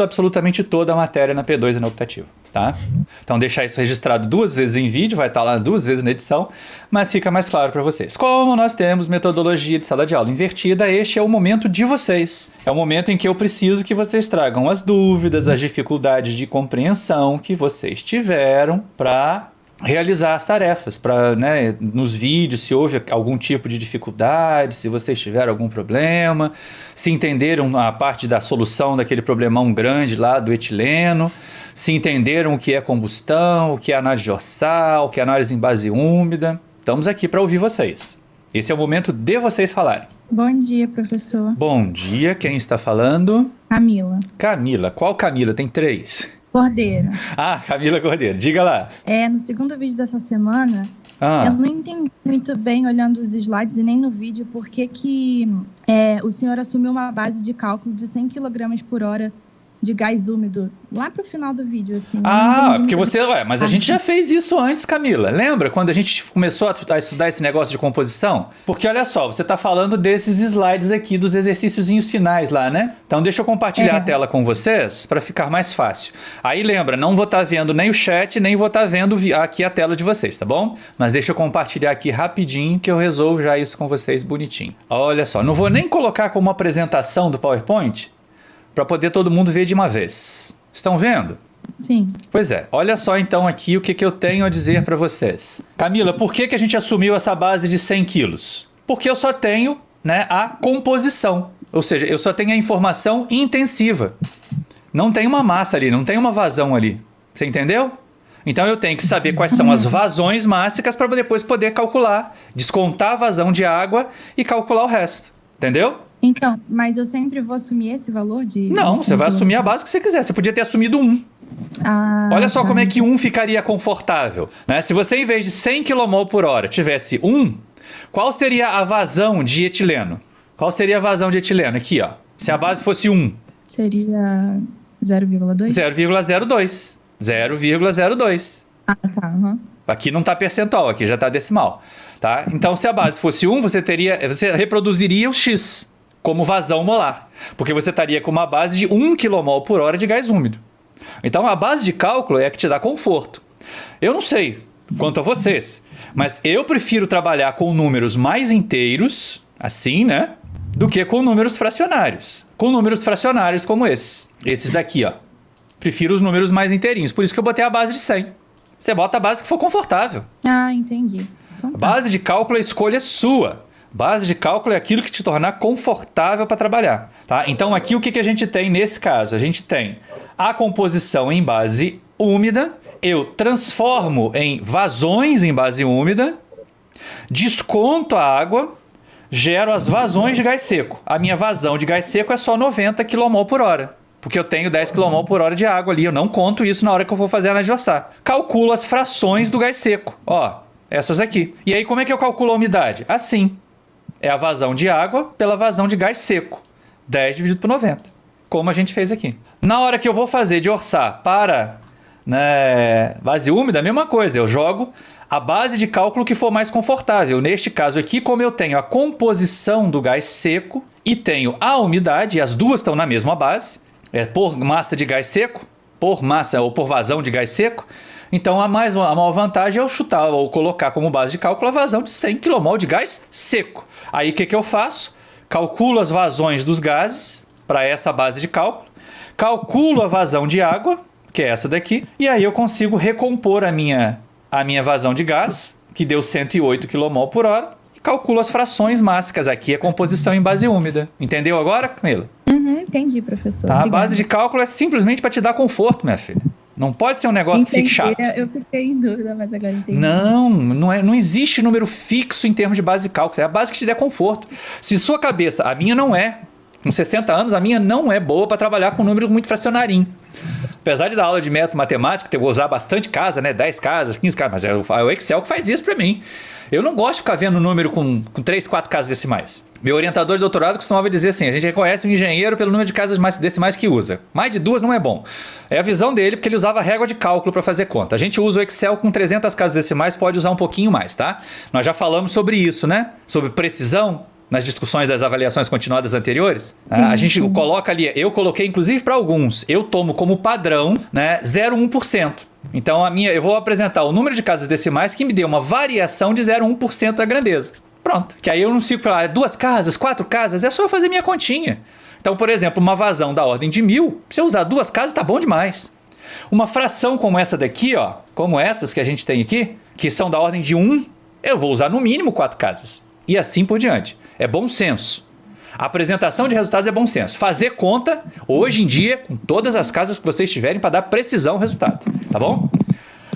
absolutamente toda a matéria na P2 e na optativa. Tá? Então deixar isso registrado 2 vezes em vídeo, vai estar lá 2 vezes na edição, mas fica mais claro para vocês. Como nós temos metodologia de sala de aula invertida, este é o momento de vocês. É o momento em que eu preciso que vocês tragam as dúvidas, as dificuldades de compreensão que vocês tiveram para realizar as tarefas, para, né, nos vídeos, se houve algum tipo de dificuldade, se vocês tiveram algum problema, se entenderam a parte da solução daquele problemão grande lá do etileno, se entenderam o que é combustão, o que é análise de Orsal, o que é análise em base úmida. Estamos aqui para ouvir vocês. Esse é o momento de vocês falarem. Bom dia, professor. Bom dia, quem está falando? Camila. Camila, qual Camila? Tem 3. Cordeiro. Ah, Camila Cordeiro, diga lá. No segundo vídeo dessa semana, eu não entendi muito bem, olhando os slides e nem no vídeo, por que o senhor assumiu uma base de cálculo de 100 kg por hora de gás úmido lá pro final do vídeo, assim. Porque você... mas a gente já fez isso antes, Camila. Lembra quando a gente começou a estudar esse negócio de composição? Porque olha só, você tá falando desses slides aqui, dos exercíciozinhos finais lá, né? Então deixa eu compartilhar a tela com vocês para ficar mais fácil. Aí lembra, não vou estar vendo nem o chat, nem vou estar vendo aqui a tela de vocês, tá bom? Mas deixa eu compartilhar aqui rapidinho que eu resolvo já isso com vocês bonitinho. Olha só, não vou nem colocar como apresentação do PowerPoint, para poder todo mundo ver de uma vez. Estão vendo? Sim. Pois é. Olha só então aqui o que eu tenho a dizer para vocês. Camila, por que a gente assumiu essa base de 100 quilos? Porque eu só tenho, né, a composição. Ou seja, eu só tenho a informação intensiva. Não tem uma massa ali, não tem uma vazão ali. Você entendeu? Então eu tenho que saber quais são as vazões mássicas para depois poder calcular, descontar a vazão de água e calcular o resto. Entendeu? Então, mas eu sempre vou assumir esse valor de... Não, você vai assumir a base que você quiser. Você podia ter assumido 1. Olha só como é que 1 ficaria confortável, né? Se você, em vez de 100 kmol por hora, tivesse 1, qual seria a vazão de etileno? Qual seria a vazão de etileno? Aqui, ó. Se a base fosse 1. Seria 0,2? 0,02. 0,02. Tá. Uhum. Aqui não tá percentual, aqui já tá decimal. Tá? Então, se a base fosse 1, você reproduziria o X como vazão molar, porque você estaria com uma base de 1 kmol por hora de gás úmido. Então, a base de cálculo é a que te dá conforto. Eu não sei quanto a vocês, mas eu prefiro trabalhar com números mais inteiros, assim, né, do que com números fracionários. Com números fracionários como esses daqui, ó. Prefiro os números mais inteirinhos, por isso que eu botei a base de 100. Você bota a base que for confortável. Entendi. Então, base de cálculo é a escolha sua. Base de cálculo é aquilo que te tornar confortável para trabalhar. Tá? Então aqui o que a gente tem nesse caso? A gente tem a composição em base úmida, eu transformo em vazões em base úmida, desconto a água, gero as vazões de gás seco. A minha vazão de gás seco é só 90 kmol por hora. Porque eu tenho 10 kmol por hora de água ali. Eu não conto isso na hora que eu for fazer a análise de orçar. Calculo as frações do gás seco. Ó, essas aqui. E aí como é que eu calculo a umidade? Assim. É a vazão de água pela vazão de gás seco. 10 dividido por 90. Como a gente fez aqui. Na hora que eu vou fazer de orçar para, né, base úmida, a mesma coisa. Eu jogo a base de cálculo que for mais confortável. Neste caso aqui, como eu tenho a composição do gás seco e tenho a umidade, e as duas estão na mesma base, por massa de gás seco, por massa ou por vazão de gás seco, então a maior vantagem é eu chutar ou colocar como base de cálculo a vazão de 100 kmol de gás seco. Aí o que eu faço? Calculo as vazões dos gases para essa base de cálculo, calculo a vazão de água, que é essa daqui, e aí eu consigo recompor a minha vazão de gás, que deu 108 kmol por hora, e calculo as frações mássicas. Aqui é composição em base úmida. Entendeu agora, Camila? Entendi, professor. Tá? A base de cálculo é simplesmente para te dar conforto, minha filha. Não pode ser um negócio que fique chato. Eu fiquei em dúvida, mas agora entendi. Não existe número fixo em termos de base de cálculo. É a base que te der conforto. Se sua cabeça, a minha não é, com 60 anos, a minha não é boa para trabalhar com número muito fracionarinho. Apesar de dar aula de métodos matemáticos, eu vou usar bastante casa, né? 10 casas, 15 casas, mas é o Excel que faz isso para mim. Eu não gosto de ficar vendo número com 3, 4 casas decimais. Meu orientador de doutorado costumava dizer assim, a gente reconhece um engenheiro pelo número de casas decimais que usa. Mais de 2 não é bom. É a visão dele, porque ele usava régua de cálculo para fazer conta. A gente usa o Excel com 300 casas decimais, pode usar um pouquinho mais, tá? Nós já falamos sobre isso, né? Sobre precisão nas discussões das avaliações continuadas anteriores. Sim, a gente coloca ali, eu coloquei inclusive para alguns, eu tomo como padrão, né, 0,1%. Então eu vou apresentar o número de casas decimais que me dê uma variação de 0,1% da grandeza. Pronto. Que aí eu não fico para 2 casas, 4 casas, é só eu fazer minha continha. Então, por exemplo, uma vazão da ordem de 1000, se eu usar 2 casas tá bom demais. Uma fração como essa daqui, ó, como essas que a gente tem aqui, que são da ordem de 1, eu vou usar no mínimo 4 casas. E assim por diante. É bom senso. A apresentação de resultados é bom senso. Fazer conta, hoje em dia, com todas as casas que vocês tiverem, para dar precisão ao resultado. Tá bom?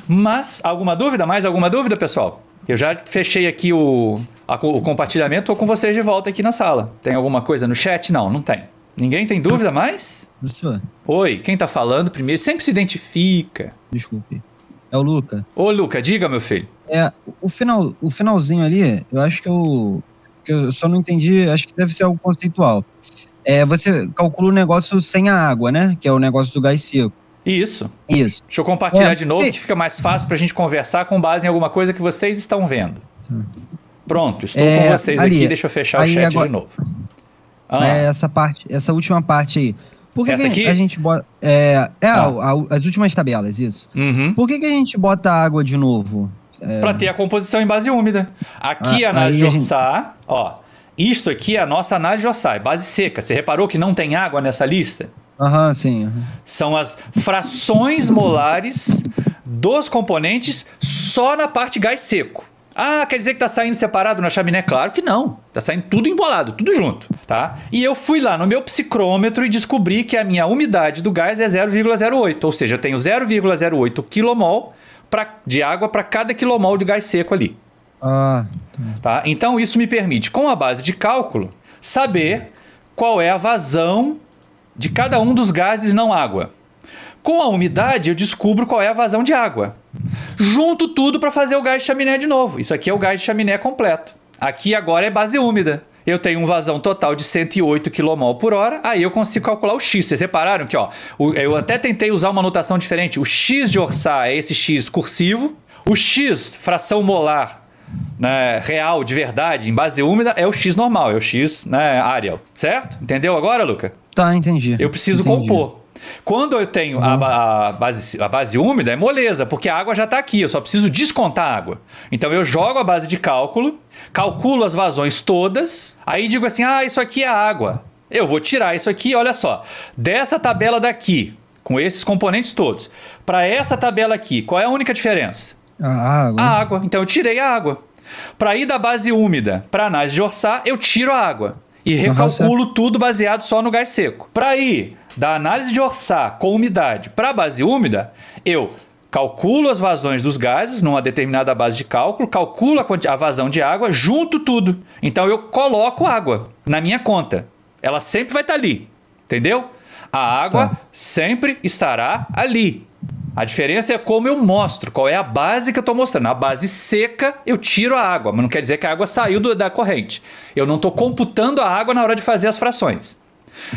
Mas, alguma dúvida? Mais alguma dúvida, pessoal? Eu já fechei aqui o compartilhamento, estou com vocês de volta aqui na sala. Tem alguma coisa no chat? Não tem. Ninguém tem dúvida mais? Professor. Oi, quem tá falando primeiro? Sempre se identifica. Desculpe. É o Luca. Ô, Luca, diga, meu filho. O finalzinho ali, eu acho que eu só não entendi, acho que deve ser algo conceitual. Você calcula o negócio sem a água, né? Que é o negócio do gás seco. Isso. Isso. Deixa eu compartilhar de novo, que fica mais fácil pra gente conversar com base em alguma coisa que vocês estão vendo. Pronto, estou com vocês ali, aqui. Deixa eu fechar o chat agora, de novo. Essa última parte aí. Por que aqui? A gente bota... as últimas tabelas, isso. Uhum. Por que a gente bota água de novo? Para ter a composição em base úmida. Aqui a análise de Orsá, isto aqui é a nossa análise de Orsá, é base seca. Você reparou que não tem água nessa lista? Sim. São as frações molares dos componentes só na parte gás seco. Quer dizer que tá saindo separado na chaminé? Claro que não. Tá saindo tudo embolado, tudo junto, tá? E eu fui lá no meu psicrômetro e descobri que a minha umidade do gás é 0,08. Ou seja, eu tenho 0,08 quilomol de água para cada quilomol de gás seco ali. Tá? Então isso me permite, com a base de cálculo, saber qual é a vazão de cada um dos gases não água. Com a umidade, eu descubro qual é a vazão de água. Junto tudo para fazer o gás de chaminé de novo. Isso aqui é o gás de chaminé completo. Aqui agora é base úmida. Eu tenho um vazão total de 108 kmol por hora, aí eu consigo calcular o X. Vocês repararam que, eu até tentei usar uma notação diferente. O X de Orsá é esse X cursivo. O X, fração molar, né, real, de verdade, em base úmida, é o X normal, é o X, né, Arial. Certo? Entendeu agora, Luca? Tá, entendi. Eu preciso compor. Quando eu tenho a base úmida, é moleza, porque a água já está aqui, eu só preciso descontar a água. Então eu jogo a base de cálculo, calculo as vazões todas, aí digo assim, isso aqui é água. Eu vou tirar isso aqui, olha só, dessa tabela daqui, com esses componentes todos, para essa tabela aqui, qual é a única diferença? A água. A água. Então eu tirei a água. Para ir da base úmida para análise de Orsá, eu tiro a água. E recalculo tudo baseado só no gás seco. Para ir da análise de Orsá com umidade para a base úmida, eu calculo as vazões dos gases numa determinada base de cálculo, calculo a vazão de água, junto tudo. Então eu coloco água na minha conta. Ela sempre vai estar ali, entendeu? A água sempre estará ali. A diferença é como eu mostro, qual é a base que eu estou mostrando. A base seca, eu tiro a água, mas não quer dizer que a água saiu da corrente. Eu não estou computando a água na hora de fazer as frações.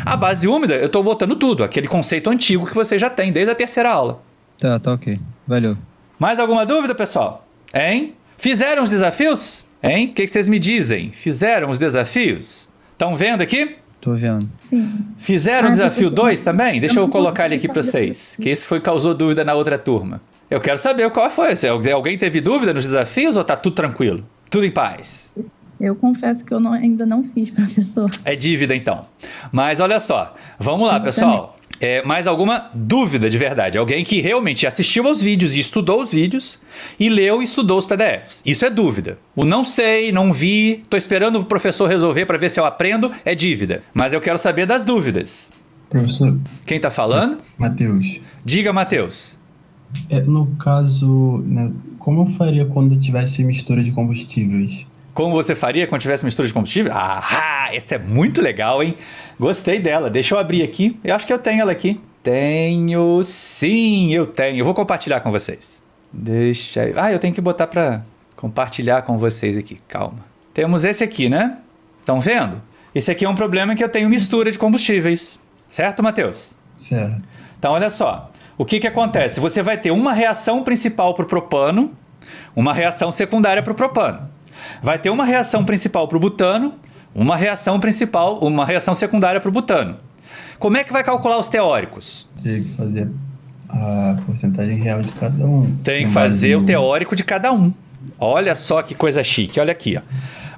A base úmida, eu estou botando tudo, aquele conceito antigo que você já tem desde a terceira aula. Tá ok. Valeu. Mais alguma dúvida, pessoal? Hein? Fizeram os desafios? Hein? O que vocês me dizem? Fizeram os desafios? Estão vendo aqui? Tô vendo. Sim. Fizeram o desafio 2 também? Deixa eu colocar ele aqui para vocês, que esse causou dúvida na outra turma. Eu quero saber qual foi. Se alguém teve dúvida nos desafios ou tá tudo tranquilo? Tudo em paz? Eu confesso que eu ainda não fiz, professor. É dívida, então. Mas olha só, vamos lá, pessoal. Mais alguma dúvida de verdade? Alguém que realmente assistiu aos vídeos e estudou os vídeos e leu e estudou os PDFs. Isso é dúvida. O não sei, não vi, tô esperando o professor resolver para ver se eu aprendo, é dívida. Mas eu quero saber das dúvidas. Professor. Quem tá falando? Matheus. Diga, Matheus. No caso, né, como eu faria quando tivesse mistura de combustíveis? Como você faria quando tivesse mistura de combustível? Essa é muito legal, hein? Gostei dela. Deixa eu abrir aqui. Eu acho que eu tenho ela aqui. Tenho, sim, eu tenho. Eu vou compartilhar com vocês. Deixa eu... eu tenho que botar para compartilhar com vocês aqui. Calma. Temos esse aqui, né? Estão vendo? Esse aqui é um problema que eu tenho mistura de combustíveis. Certo, Matheus? Certo. Então, olha só. O que acontece? Você vai ter uma reação principal para o propano, uma reação secundária para o propano. Vai ter uma reação principal para o butano, uma reação secundária para o butano. Como é que vai calcular os teóricos? Tem que fazer a porcentagem real de cada um. Tem que fazer o teórico de cada um. Olha só que coisa chique, olha aqui. Ó.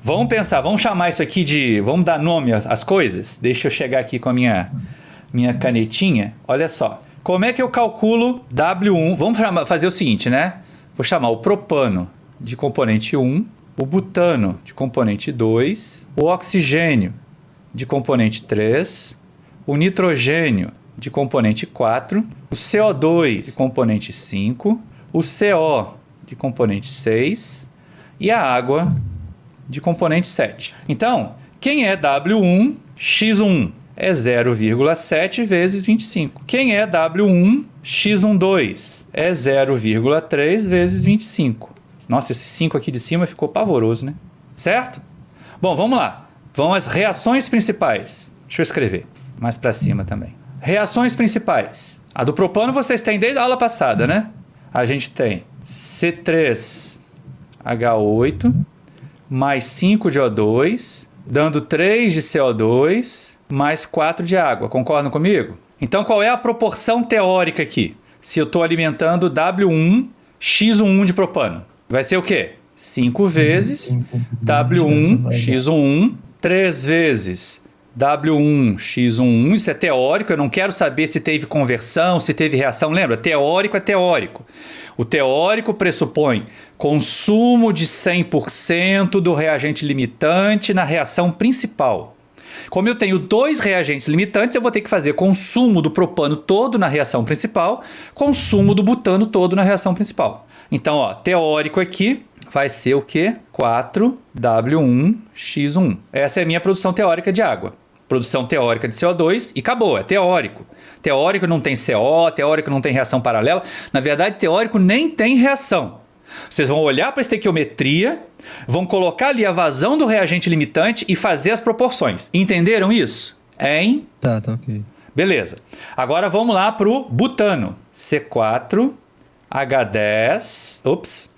Vamos pensar, vamos chamar isso aqui de... Vamos dar nome às coisas? Deixa eu chegar aqui com a minha canetinha. Olha só. Como é que eu calculo W1? Vamos fazer o seguinte, né? Vou chamar o propano de componente 1, o butano de componente 2, o oxigênio de componente 3, o nitrogênio de componente 4, o CO2 de componente 5, o CO de componente 6 e a água de componente 7. Então, quem é W1, X1 é 0,7 vezes 25. Quem é W1, X12 é 0,3 vezes 25. Nossa, esse 5 aqui de cima ficou pavoroso, né? Certo? Bom, vamos lá. Vão as reações principais. Deixa eu escrever mais para cima também. Reações principais. A do propano vocês têm desde a aula passada, né? A gente tem C3H8 mais 5 de O2, dando 3 de CO2 mais 4 de água. Concordam comigo? Então, qual é a proporção teórica aqui? Se eu estou alimentando W1, X1 de propano. Vai ser o quê? 5 vezes W1, X1, 3 vezes W1, X1. Isso é teórico, eu não quero saber se teve conversão, se teve reação. Lembra? Teórico é teórico. O teórico pressupõe consumo de 100% do reagente limitante na reação principal. Como eu tenho 2 reagentes limitantes, eu vou ter que fazer consumo do propano todo na reação principal, consumo do butano todo na reação principal. Então, ó, teórico aqui vai ser o quê? 4W1X1. Essa é a minha produção teórica de água. Produção teórica de CO2 e acabou, é teórico. Teórico não tem CO, teórico não tem reação paralela. Na verdade, teórico nem tem reação. Vocês vão olhar para a estequiometria, vão colocar ali a vazão do reagente limitante e fazer as proporções. Entenderam isso? Hein? Tá ok. Beleza. Agora vamos lá para o butano. C4H10,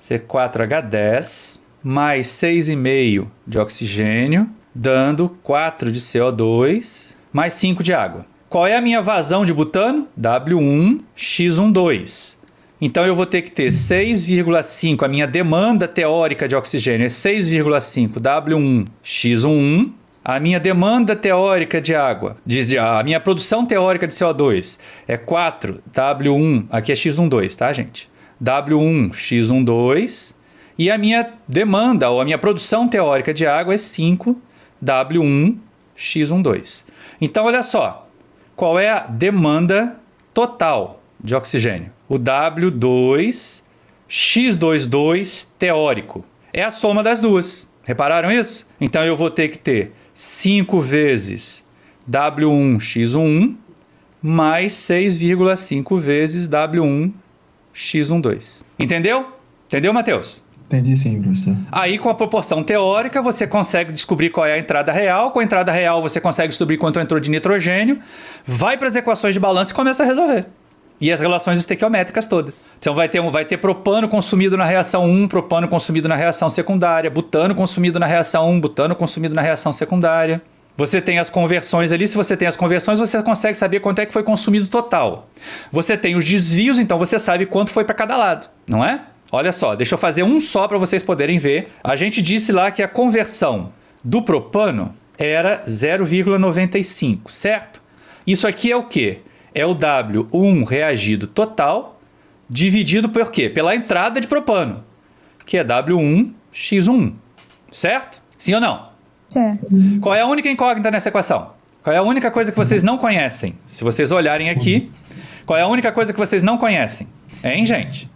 C4H10 mais 6,5 de oxigênio, dando 4 de CO2 mais 5 de água. Qual é a minha vazão de butano? W1X12. Então eu vou ter que ter 6,5, a minha demanda teórica de oxigênio é 6,5 W1X11, a minha demanda teórica de água, a minha produção teórica de CO2 é 4 W1, aqui é X12, tá, gente? W1X12, e a minha demanda, ou a minha produção teórica de água é 5 W1X12. Então olha só, qual é a demanda total de oxigênio? O W2X22 teórico. É a soma das duas. Repararam isso? Então eu vou ter que ter 5 vezes W1X11 mais 6,5 vezes W1X12. Entendeu? Entendeu, Matheus? Entendi sim, professor. Aí, com a proporção teórica, você consegue descobrir qual é a entrada real. Com a entrada real, você consegue descobrir quanto entrou de nitrogênio. Vai para as equações de balanço e começa a resolver. E as relações estequiométricas todas. Então vai ter propano consumido na reação 1, propano consumido na reação secundária, butano consumido na reação 1, butano consumido na reação secundária. Você tem as conversões ali, se você tem as conversões, você consegue saber quanto é que foi consumido total. Você tem os desvios, então você sabe quanto foi para cada lado, não é? Olha só, deixa eu fazer um só para vocês poderem ver. A gente disse lá que a conversão do propano era 0,95, certo? Isso aqui é o quê? É o W1 reagido total dividido por quê? Pela entrada de propano, que é W1X1, certo? Sim ou não? Certo. Qual é a única incógnita nessa equação? Qual é a única coisa que vocês não conhecem? Se vocês olharem aqui, qual é a única coisa que vocês não conhecem? Hein, gente?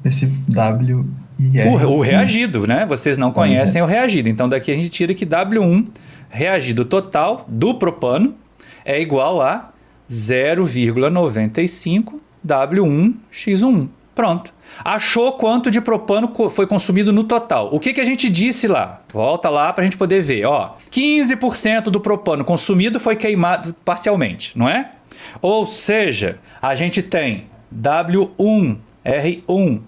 Esse W e R. O reagido, né? Vocês não conhecem o reagido. Então daqui a gente tira que W1 reagido total do propano é igual a 0,95 W1X1. Pronto. Achou quanto de propano foi consumido no total. O que a gente disse lá? Volta lá para a gente poder ver. Ó, 15% do propano consumido foi queimado parcialmente, não é? Ou seja, a gente tem W1R1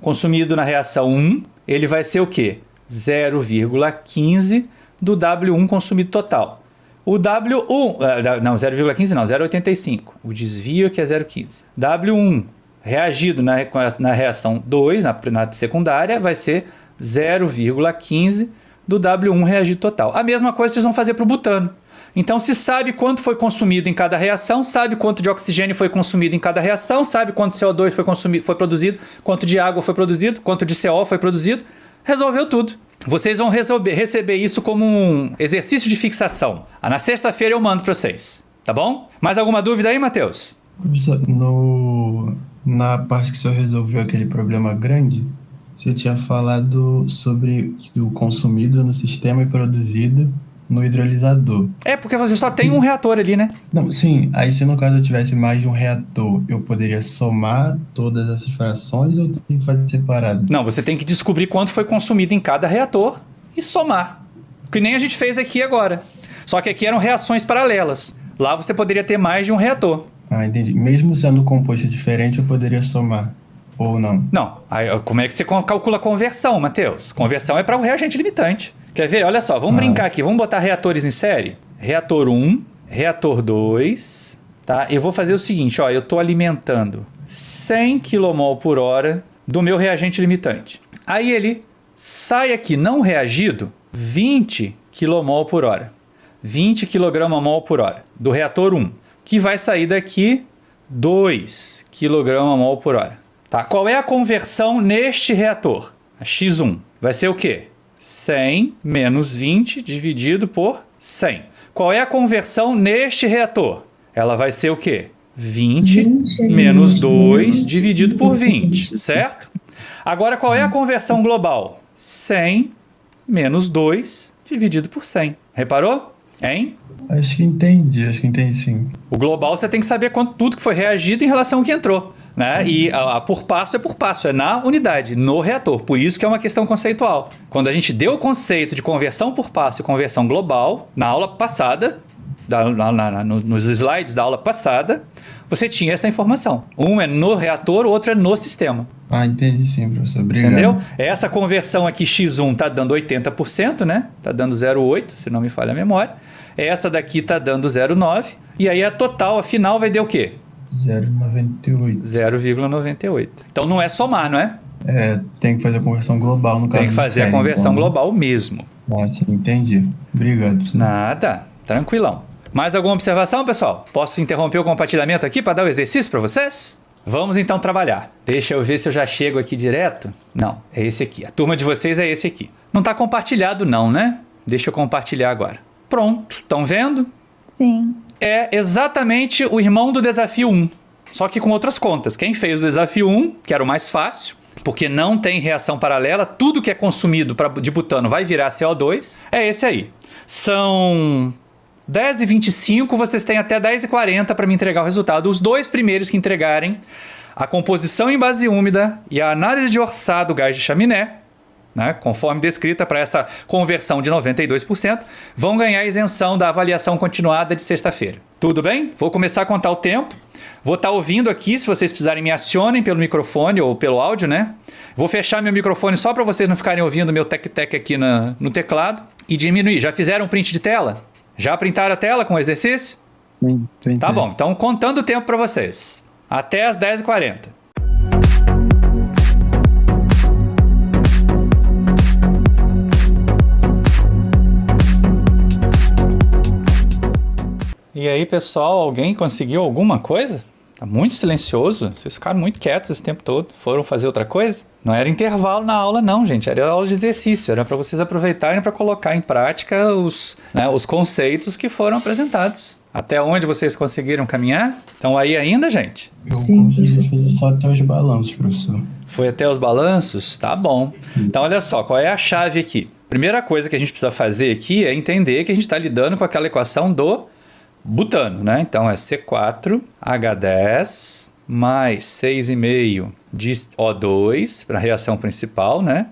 consumido na reação 1, ele vai ser o quê? 0,15 do W1 consumido total. O W1, não, 0,15 não, 0,85. O desvio aqui é 0,15. W1 reagido na reação 2, na secundária, vai ser 0,15 do W1 reagido total. A mesma coisa vocês vão fazer para o butano. Então, se sabe quanto foi consumido em cada reação, sabe quanto de oxigênio foi consumido em cada reação, sabe quanto CO2 foi produzido, quanto de água foi produzido, quanto de CO foi produzido, resolveu tudo. Vocês vão receber isso como um exercício de fixação. Na sexta-feira eu mando para vocês, tá bom? Mais alguma dúvida aí, Matheus? Professor, na parte que o senhor resolveu aquele problema grande, você tinha falado sobre o consumido no sistema e produzido no hidrolisador. É, porque você só tem um reator ali, né? Não, sim, aí se no caso eu tivesse mais de um reator, eu poderia somar todas essas frações ou tem que fazer separado? Não, você tem que descobrir quanto foi consumido em cada reator e somar. Que nem a gente fez aqui agora. Só que aqui eram reações paralelas. Lá você poderia ter mais de um reator. Ah, entendi. Mesmo sendo composto diferente, eu poderia somar. Ou não? Não. Aí, como é que você calcula a conversão, Matheus? Conversão é para o reagente limitante. Quer ver? Olha só, vamos brincar aqui. Vamos botar reatores em série? Reator 1, reator 2, tá? Eu vou fazer o seguinte, ó, eu estou alimentando 100 kmol por hora do meu reagente limitante. Aí ele sai aqui não reagido 20 kmol por hora. 20 kg/mol por hora do reator 1, que vai sair daqui 2 kg/mol por hora. Tá? Qual é a conversão neste reator? A X1 vai ser o quê? 100 menos 20 dividido por 100. Qual é a conversão neste reator? Ela vai ser o quê? 20 menos 2 dividido por 20, certo? Agora, qual é a conversão global? 100 menos 2 dividido por 100. Reparou? Hein? Acho que entendi sim. O global você tem que saber tudo que foi reagido em relação ao que entrou. Né? E a por passo é por passo, é na unidade, no reator. Por isso que é uma questão conceitual. Quando a gente deu o conceito de conversão por passo e conversão global, na aula passada, nos slides da aula passada, você tinha essa informação. Um é no reator, o outro é no sistema. Ah, entendi sim, professor. Obrigado. Entendeu? Essa conversão aqui, X1, está dando 80%, né? Está dando 0,8, se não me falha a memória. Essa daqui está dando 0,9. E aí a total, a final, vai dar o quê? 0,98. 0,98. Então não é somar, não é? Tem que fazer a conversão global no caso. Tem que fazer a conversão global mesmo. Ah, sim, entendi. Obrigado, professor. Nada, tranquilão. Mais alguma observação, pessoal? Posso interromper o compartilhamento aqui para dar o exercício para vocês? Vamos então trabalhar. Deixa eu ver se eu já chego aqui direto. Não, é esse aqui. A turma de vocês é esse aqui. Não está compartilhado não, né? Deixa eu compartilhar agora. Pronto, estão vendo? Sim. É exatamente o irmão do desafio 1, só que com outras contas. Quem fez o desafio 1, que era o mais fácil, porque não tem reação paralela, tudo que é consumido de butano vai virar CO2, é esse aí. São 10h25, vocês têm até 10h40 para me entregar o resultado. Os dois primeiros que entregarem a composição em base úmida e a análise de Orsat do gás de chaminé, né, conforme descrita para essa conversão de 92%, vão ganhar a isenção da avaliação continuada de sexta-feira. Tudo bem? Vou começar a contar o tempo. Vou estar ouvindo aqui, se vocês precisarem me acionem pelo microfone ou pelo áudio, né? Vou fechar meu microfone só para vocês não ficarem ouvindo meu tec-tec aqui no teclado e diminuir. Já fizeram um print de tela? Já printaram a tela com o exercício? Sim. Tá bom, então contando o tempo para vocês. Até as 10h40. E aí, pessoal, alguém conseguiu alguma coisa? Tá muito silencioso. Vocês ficaram muito quietos esse tempo todo. Foram fazer outra coisa? Não era intervalo na aula não, gente. Era aula de exercício. Era para vocês aproveitarem para colocar em prática os conceitos que foram apresentados. Até onde vocês conseguiram caminhar? Estão aí ainda, gente? Eu consegui fazer só até os balanços, professor. Foi até os balanços? Tá bom. Então, olha só, qual é a chave aqui? Primeira coisa que a gente precisa fazer aqui é entender que a gente está lidando com aquela equação do butano, né? Então é C4H10 mais 6,5 de O2 para a reação principal, né?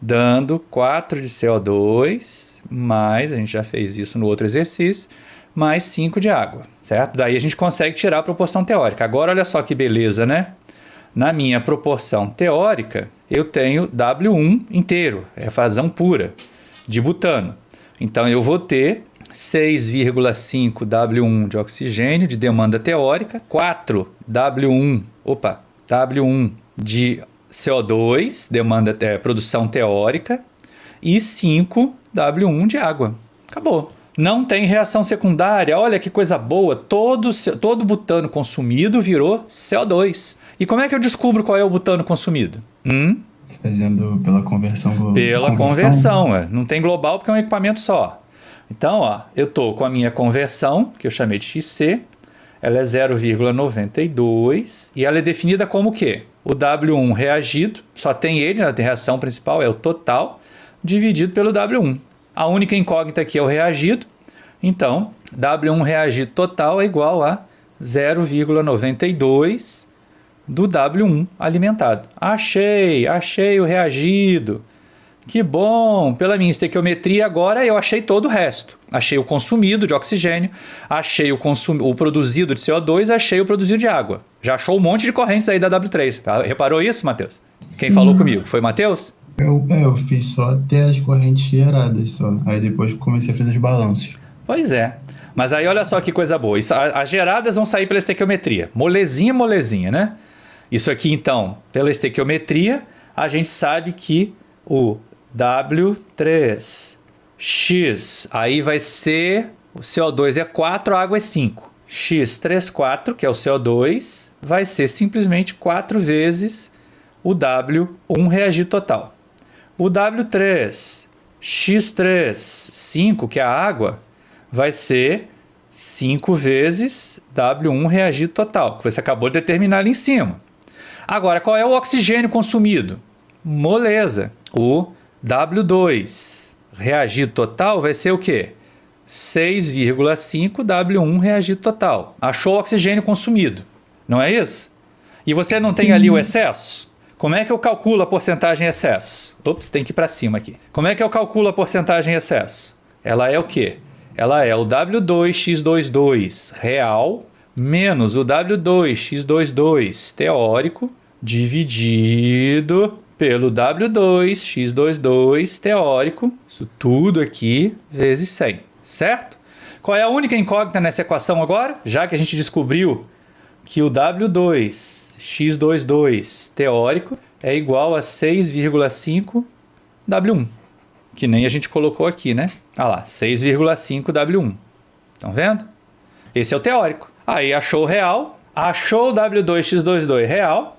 Dando 4 de CO2 mais, a gente já fez isso no outro exercício, mais 5 de água, certo? Daí a gente consegue tirar a proporção teórica. Agora olha só que beleza, né? Na minha proporção teórica, eu tenho W1 inteiro, é razão pura de butano. Então eu vou ter 6,5 W1 de oxigênio de demanda teórica, 4 W1 de CO2, produção teórica, e 5 W1 de água. Acabou. Não tem reação secundária. Olha que coisa boa. Todo butano consumido virou CO2. E como é que eu descubro qual é o butano consumido? Fazendo pela conversão global. Pela conversão. Não tem global porque é um equipamento só. Então, ó, eu estou com a minha conversão, que eu chamei de XC, ela é 0,92 e ela é definida como o quê? O W1 reagido, só tem ele, a reação principal é o total, dividido pelo W1. A única incógnita aqui é o reagido, então W1 reagido total é igual a 0,92 do W1 alimentado. Achei o reagido. Que bom! Pela minha estequiometria agora eu achei todo o resto. Achei o consumido de oxigênio, achei o produzido de CO2, achei o produzido de água. Já achou um monte de correntes aí da W3. Tá? Reparou isso, Matheus? Quem falou comigo? Foi o Matheus? Eu fiz só até as correntes geradas só. Aí depois comecei a fazer os balanços. Pois é. Mas aí olha só que coisa boa. As geradas vão sair pela estequiometria. Molezinha, né? Isso aqui, então, pela estequiometria, a gente sabe que o W3X, aí vai ser, o CO2 é 4, a água é 5. X34, que é o CO2, vai ser simplesmente 4 vezes o W1 reagir total. O W3, X3, 5, que é a água, vai ser 5 vezes W1 reagir total, que você acabou de determinar ali em cima. Agora, qual é o oxigênio consumido? Moleza. O W2 reagido total vai ser o quê? 6,5 W1 reagido total. Achou o oxigênio consumido, não é isso? E você não tem ali o excesso? Como é que eu calculo a porcentagem excesso? Ops, tem que ir para cima aqui. Como é que eu calculo a porcentagem excesso? Ela é o quê? Ela é o W2x22 real menos o W2x22 teórico dividido pelo W2x22 teórico, isso tudo aqui, vezes 100, certo? Qual é a única incógnita nessa equação agora? Já que a gente descobriu que o W2x22 teórico é igual a 6,5 W1, que nem a gente colocou aqui, né? Ah lá, 6,5 W1. Estão vendo? Esse é o teórico. Aí achou o real, achou o W2x22 real,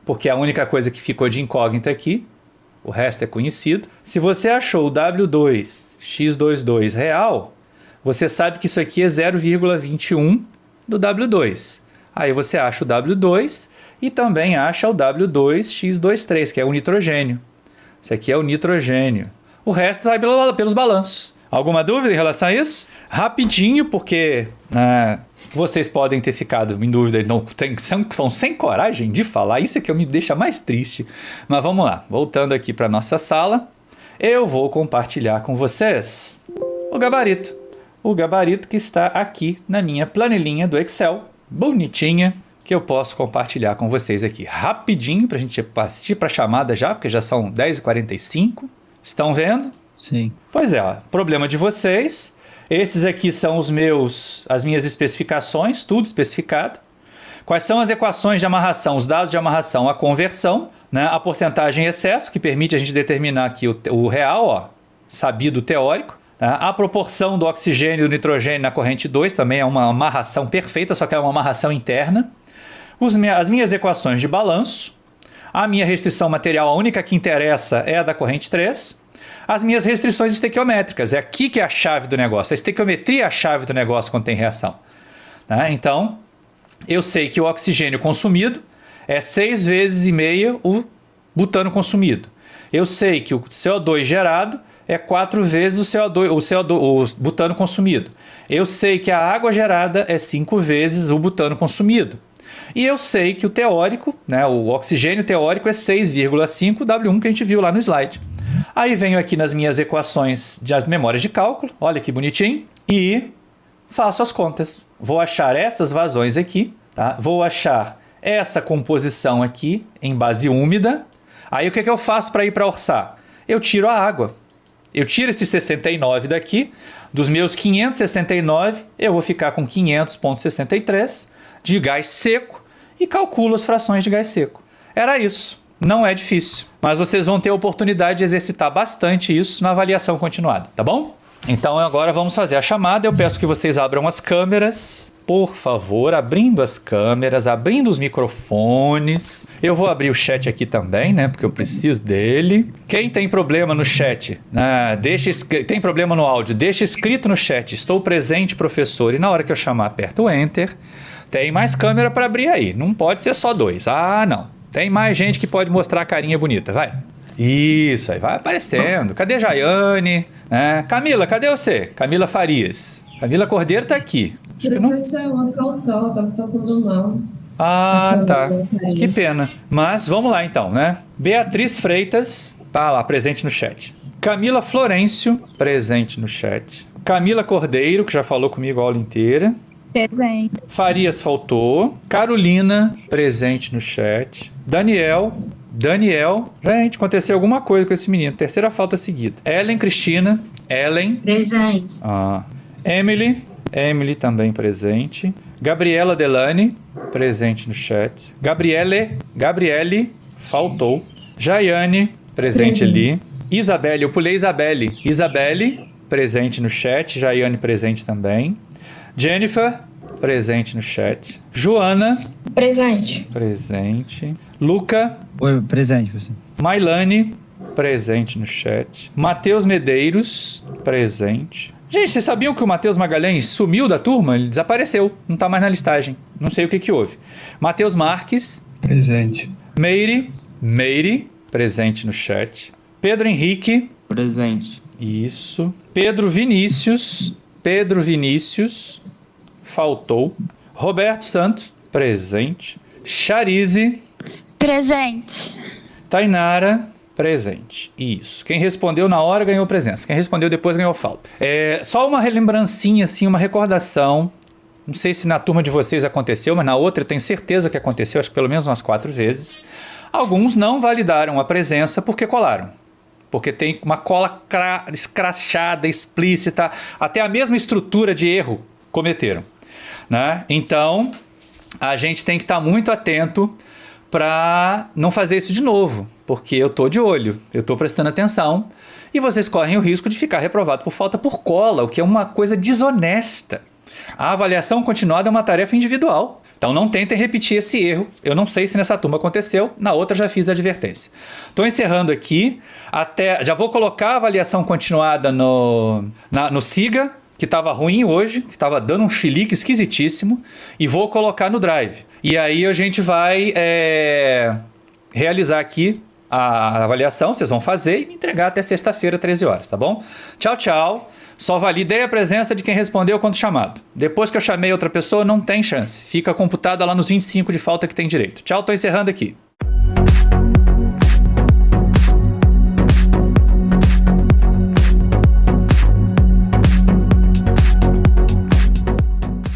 porque é a única coisa que ficou de incógnita aqui, o resto é conhecido. Se você achou o W2x22 real, você sabe que isso aqui é 0,21 do W2. Aí você acha o W2 e também acha o W2x23, que é o nitrogênio. Esse aqui é o nitrogênio. O resto sai pelos balanços. Alguma dúvida em relação a isso? Rapidinho, porque vocês podem ter ficado em dúvida, estão sem coragem de falar, isso é que me deixa mais triste. Mas vamos lá, voltando aqui para nossa sala, eu vou compartilhar com vocês o gabarito. O gabarito que está aqui na minha planilhinha do Excel, bonitinha, que eu posso compartilhar com vocês aqui rapidinho, para a gente partir para a chamada já, porque já são 10h45. Estão vendo? Sim. Pois é, ó, problema de vocês. Esses aqui são as minhas especificações, tudo especificado. Quais são as equações de amarração, os dados de amarração, a conversão, né, a porcentagem excesso, que permite a gente determinar aqui o real, ó, sabido teórico. Tá? A proporção do oxigênio e do nitrogênio na corrente 2 também é uma amarração perfeita, só que é uma amarração interna. As minhas equações de balanço. A minha restrição material, a única que interessa, é a da corrente 3. As minhas restrições estequiométricas, é aqui que é a chave do negócio. A estequiometria é a chave do negócio quando tem reação. Tá? Então, eu sei que o oxigênio consumido é 6 vezes e meia o butano consumido. Eu sei que o CO2 gerado é 4 vezes o butano consumido. Eu sei que a água gerada é 5 vezes o butano consumido. E eu sei que o teórico, né, o oxigênio teórico é 6,5 W1 que a gente viu lá no slide. Aí venho aqui nas minhas equações das memórias de cálculo, olha que bonitinho, e faço as contas. Vou achar essas vazões aqui, tá? Vou achar essa composição aqui em base úmida. Aí o que eu faço para ir para orçar? Eu tiro a água. Eu tiro esses 69 daqui, dos meus 569, eu vou ficar com 500,63 de gás seco e calculo as frações de gás seco. Era isso. Não é difícil, mas vocês vão ter a oportunidade de exercitar bastante isso na avaliação continuada, tá bom? Então agora vamos fazer a chamada. Eu peço que vocês abram as câmeras, por favor, abrindo as câmeras, abrindo os microfones. Eu vou abrir o chat aqui também, né, porque eu preciso dele. Quem tem problema no chat, tem problema no áudio, deixa escrito no chat: estou presente, professor, e na hora que eu chamar, aperta o Enter. Tem mais câmera para abrir aí, não pode ser só 2. Ah, não. Tem mais gente que pode mostrar a carinha bonita, vai. Isso, aí vai aparecendo. Cadê a Jaiane? Camila, cadê você? Camila Farias. Camila Cordeiro tá aqui. Professor, ela faltou, tava passando mal. Ah, tá. Que pena. Mas vamos lá então, né? Beatriz Freitas Tá lá, presente no chat. Camila Florencio, presente no chat. Camila Cordeiro, que já falou comigo a aula inteira. Presente. Farias faltou. Carolina, presente no chat. Daniel. Gente, aconteceu alguma coisa com esse menino. Terceira falta seguida. Ellen Cristina. Presente. Emily também presente. Gabriela Delane, presente no chat. Gabriele, faltou. Jaiane, presente ali. Isabelle, eu pulei Isabelle. Isabelle, presente no chat. Jaiane, presente também. Jennifer, presente no chat. Joana. Presente. Luca. Oi, presente, professor. Mailane, presente no chat. Matheus Medeiros, presente. Gente, vocês sabiam que o Matheus Magalhães sumiu da turma? Ele desapareceu, não tá mais na listagem. Não sei o que houve. Matheus Marques. Presente. Meire, presente no chat. Pedro Henrique. Presente. Isso. Pedro Vinícius, faltou. Roberto Santos, presente. Charize. Presente. Tainara, presente. Isso. Quem respondeu na hora ganhou presença. Quem respondeu depois ganhou falta. Só uma relembrancinha, assim, uma recordação. Não sei se na turma de vocês aconteceu, mas na outra eu tenho certeza que aconteceu, acho que pelo menos umas 4 vezes. Alguns não validaram a presença porque colaram. Porque tem uma cola escrachada, explícita, até a mesma estrutura de erro cometeram. Né? Então, a gente tem que estar muito atento para não fazer isso de novo, porque eu estou de olho, eu estou prestando atenção e vocês correm o risco de ficar reprovado por falta por cola, o que é uma coisa desonesta. A avaliação continuada é uma tarefa individual, então não tentem repetir esse erro. Eu não sei se nessa turma aconteceu, na outra já fiz a advertência. Estou encerrando aqui, já vou colocar a avaliação continuada no Siga, que estava ruim hoje, que estava dando um chilique esquisitíssimo, e vou colocar no Drive. E aí a gente vai realizar aqui a avaliação, vocês vão fazer e me entregar até sexta-feira, 13 horas, tá bom? Tchau, tchau. Só validei a presença de quem respondeu quando chamado. Depois que eu chamei outra pessoa, não tem chance. Fica computada lá nos 25 de falta que tem direito. Tchau, tô encerrando aqui.